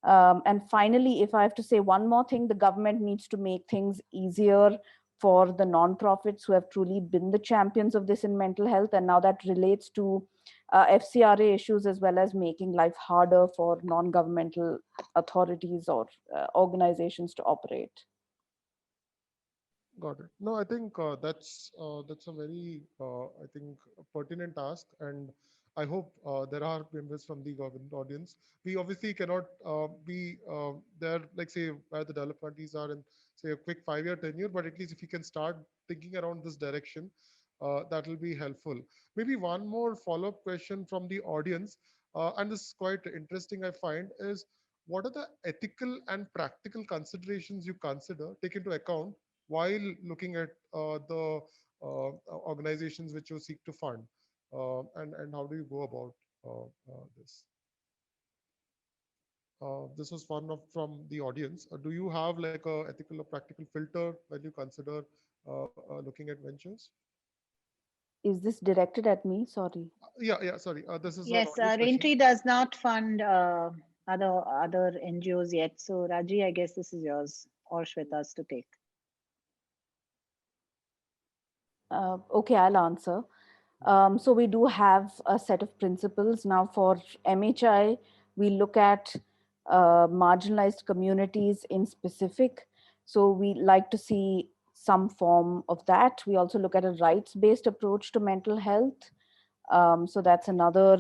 [SPEAKER 3] And finally, if I have to say one more thing, the government needs to make things easier for the nonprofits who have truly been the champions of this in mental health. And now that relates to FCRA issues, as well as making life harder for non-governmental authorities or organizations to operate.
[SPEAKER 2] Got it. No, I think that's a very I think pertinent ask, and I hope there are members from the government audience. We obviously cannot be there, like say where the developmenties are in say a quick 5-year tenure, but at least if you can start thinking around this direction, that will be helpful. Maybe one more follow-up question from the audience, and this is quite interesting. I find is what are the ethical and practical considerations you take into account while looking at the organizations which you seek to fund, and how do you go about this? This was one of from the audience. Do you have like a ethical or practical filter when you consider looking at ventures?
[SPEAKER 3] Is this directed at me? Sorry.
[SPEAKER 2] Yeah. Sorry. This is an
[SPEAKER 4] Yes,
[SPEAKER 2] audience question.
[SPEAKER 4] Raintree does not fund other NGOs yet. So Raji, I guess this is yours or Shweta's to take.
[SPEAKER 3] Okay, I'll answer. So we do have a set of principles. Now for MHI, we look at marginalized communities in specific. So we like to see some form of that. We also look at a rights-based approach to mental health. So that's another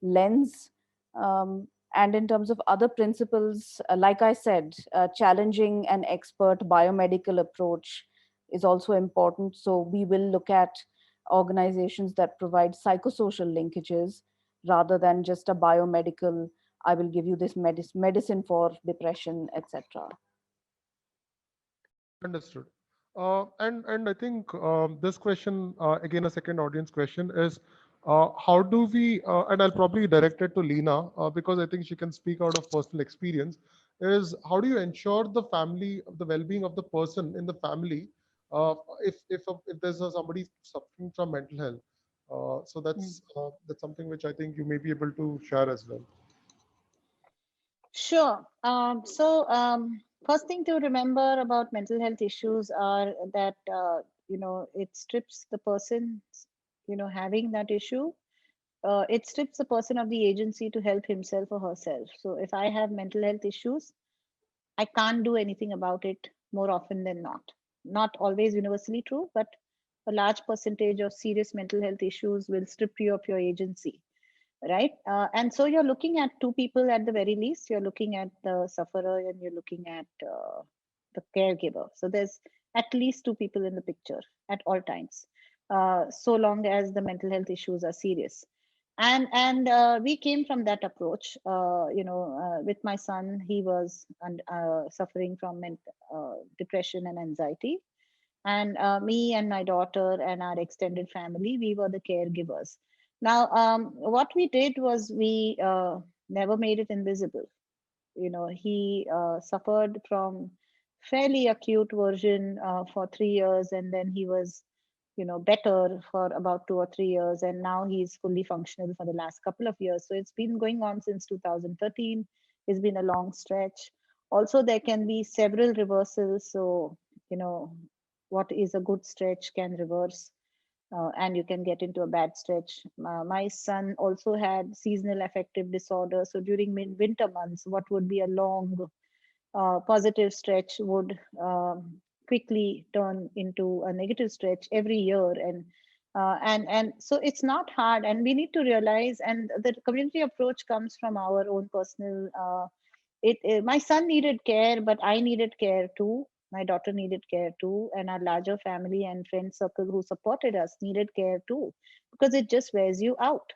[SPEAKER 3] lens. And in terms of other principles, like I said, challenging an expert biomedical approach is also important. So we will look at organizations that provide psychosocial linkages rather than just a biomedical, I will give you this medicine for depression, etc.
[SPEAKER 2] Understood. And I think this question, again, a second audience question is, how do we, and I'll probably direct it to Leena, because I think she can speak out of personal experience, is how do you ensure the family, the well-being of the person in the family, if there's somebody suffering from mental health? So that's something which I think you may be able to share as well.
[SPEAKER 4] Sure. First thing to remember about mental health issues are that, it strips the person, having that issue. It strips the person of the agency to help himself or herself. So if I have mental health issues, I can't do anything about it more often than not. Not always universally true, but a large percentage of serious mental health issues will strip you of your agency, right? And so you're looking at two people at the very least. You're looking at the sufferer and you're looking at the caregiver. So there's at least two people in the picture at all times, so long as the mental health issues are serious. And we came from that approach. With my son, he was suffering from depression and anxiety. And me and my daughter and our extended family, we were the caregivers. Now, what we did was we never made it invisible. He suffered from fairly acute version for 3 years, and then he was, better for about 2 or 3 years, and now he's fully functional for the last couple of years. So it's been going on since 2013. It's been a long stretch. Also, there can be several reversals. So, what is a good stretch can reverse, and you can get into a bad stretch. My son also had seasonal affective disorder. So during winter months, what would be a long positive stretch would quickly turn into a negative stretch every year. And so it's not hard, and we need to realize, and the community approach comes from our own personal my son needed care, but I needed care too. My daughter needed care too, and our larger family and friend circle who supported us needed care too, because it just wears you out.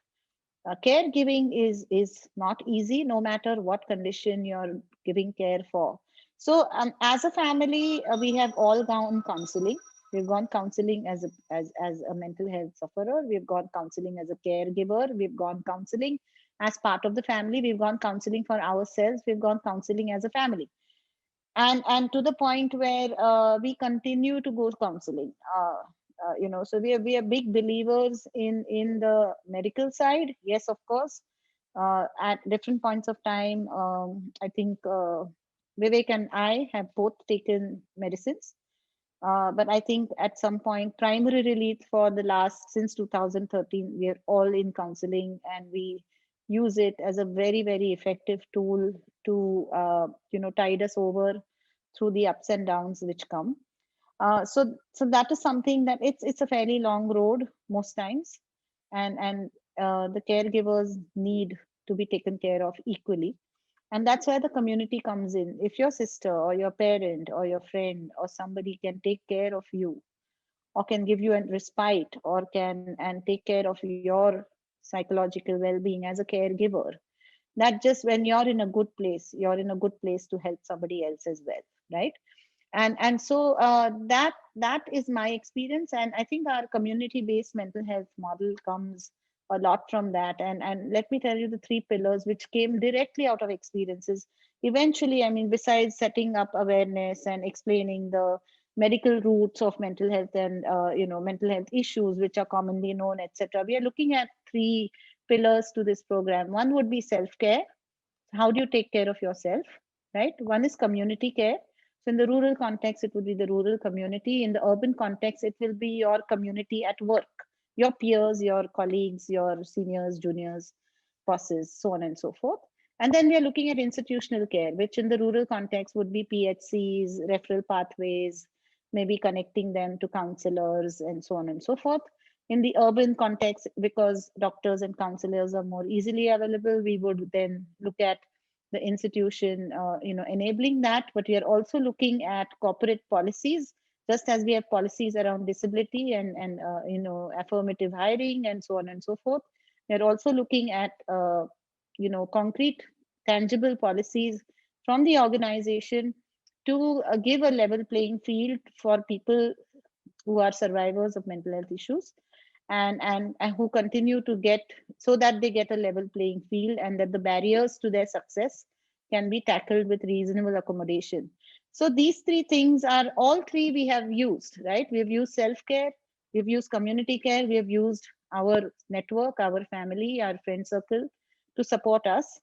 [SPEAKER 4] Caregiving is not easy, no matter what condition you're giving care for. So as a family, we have all gone counseling. We've gone counseling as a mental health sufferer. We've gone counseling as a caregiver. We've gone counseling as part of the family. We've gone counseling for ourselves. We've gone counseling as a family, and to the point where we continue to go counseling. So we are big believers in the medical side. Yes, of course. At different points of time, I think Vivek and I have both taken medicines. But I think at some point, primary relief for the last, since 2013, we are all in counseling, and we use it as a very, very effective tool to, tide us over through the ups and downs which come. So that is something that it's a fairly long road most times, and the caregivers need to be taken care of equally. And that's where the community comes in. If your sister or your parent or your friend or somebody can take care of you, or can give you a respite, or can and take care of your psychological well-being as a caregiver, that just, when you're in a good place, you're in a good place to help somebody else as well, right? And so that is my experience, and I think our community based mental health model comes a lot from that. And let me tell you the three pillars which came directly out of experiences eventually. I mean, besides setting up awareness and explaining the medical roots of mental health, and mental health issues which are commonly known, etc., we are looking at three pillars to this program. One would be self care. How do you take care of yourself, right? One is community care. So in the rural context, it would be the rural community. In the urban context, it will be your community at work, your peers, your colleagues, your seniors, juniors, bosses, so on and so forth. And then we are looking at institutional care, which in the rural context would be PHCs, referral pathways, maybe connecting them to counselors, and so on and so forth. In the urban context, because doctors and counselors are more easily available, we would then look at the institution, enabling that. But we are also looking at corporate policies, just as we have policies around disability and affirmative hiring and so on and so forth. We are also looking at concrete, tangible policies from the organization to give a level playing field for people who are survivors of mental health issues, and who continue to get, so that they get a level playing field, and that the barriers to their success can be tackled with reasonable accommodation. So these three things are all three we have used, right? We have used self-care, we've used community care, we have used our network, our family, our friend circle to support us,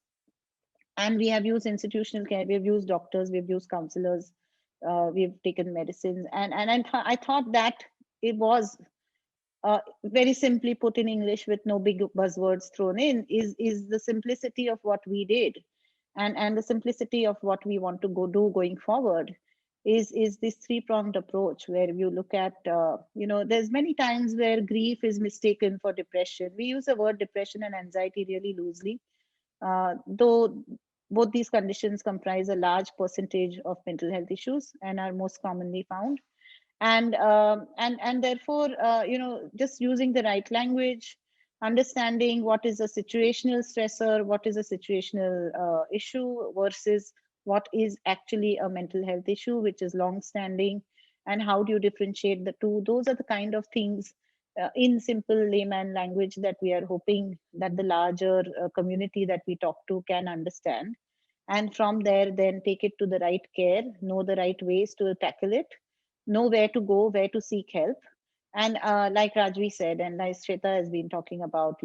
[SPEAKER 4] and we have used institutional care, we've used doctors, we've used counselors, we've taken medicines, and I thought that it was very simply put in English, with no big buzzwords thrown in, is the simplicity of what we did, and the simplicity of what we want to do going forward is this three-pronged approach, where you look at there's many times where grief is mistaken for depression. We use the word depression and anxiety really loosely, though both these conditions comprise a large percentage of mental health issues and are most commonly found. And therefore, just using the right language, understanding what is a situational stressor, what is a situational issue, versus what is actually a mental health issue which is long standing, and how do you differentiate the two. Those are the kind of things in simple layman language that we are hoping that the larger community that we talk to can understand. And from there, then take it to the right care, know the right ways to tackle it, know where to go, where to seek help. And like Rajvi said, and like Shweta has been talking about,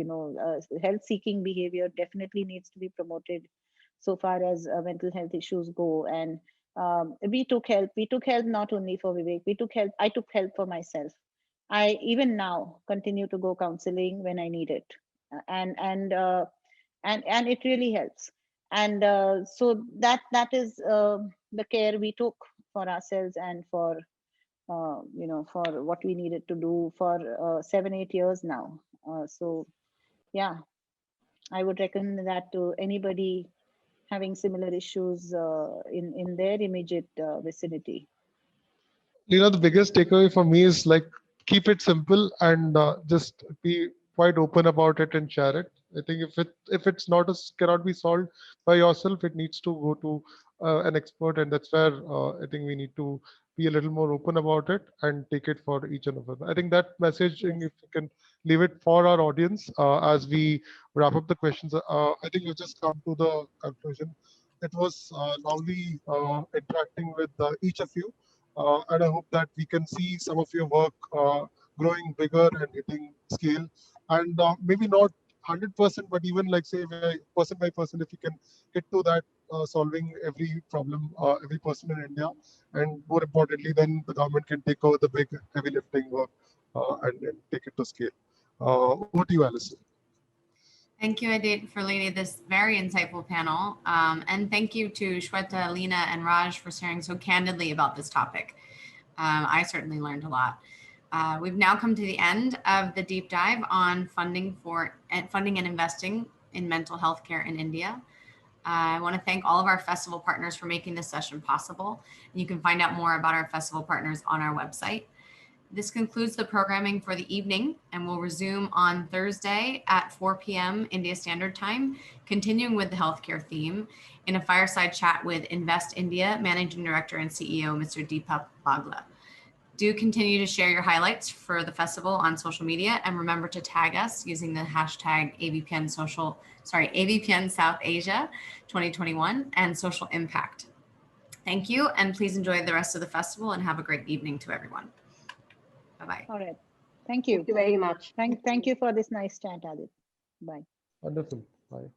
[SPEAKER 4] health seeking behavior definitely needs to be promoted so far as mental health issues go. And we took help. We took help not only for Vivek, we took help. I took help for myself. I even now continue to go counseling when I need it, and it really helps. And so that is the care we took for ourselves and for for what we needed to do for 7-8 years now. So yeah, I would recommend that to anybody having similar issues in their immediate vicinity.
[SPEAKER 2] The biggest takeaway for me is like keep it simple and just be quite open about it and share it. I think if it's not cannot be solved by yourself, it needs to go to an expert, and that's where I think we need to be a little more open about it and take it for each and every. I think that messaging,
[SPEAKER 4] Yes.
[SPEAKER 2] if you can leave it for our audience as we wrap up the questions. I think we've just come to the conclusion. It was lovely interacting with each of you. And I hope that we can see some of your work growing bigger and hitting scale. And maybe not 100%, but even like say person by person, if you can hit to that solving every problem, every person in India, and more importantly, then the government can take over the big heavy lifting work and take it to scale. Over to you, Alison.
[SPEAKER 1] Thank you, Adit, for leading this very insightful panel. And thank you to Shweta, Lena, and Raj for sharing so candidly about this topic. I certainly learned a lot. We've now come to the end of the deep dive on funding and investing in mental health care in India. I want to thank all of our festival partners for making this session possible. You can find out more about our festival partners on our website. This concludes the programming for the evening, and we'll resume on Thursday at 4 p.m. India Standard Time, continuing with the healthcare theme in a fireside chat with Invest India Managing Director and CEO, Mr. Deepak Bagla. Do continue to share your highlights for the festival on social media, and remember to tag us using the hashtag AVPN South Asia 2021 and social impact. Thank you, and please enjoy the rest of the festival and have a great evening to everyone. Bye-bye.
[SPEAKER 4] All right. Thank you.
[SPEAKER 5] Thank you very much.
[SPEAKER 4] Thank you for this nice chat, Adit. Bye.
[SPEAKER 2] Wonderful. Bye.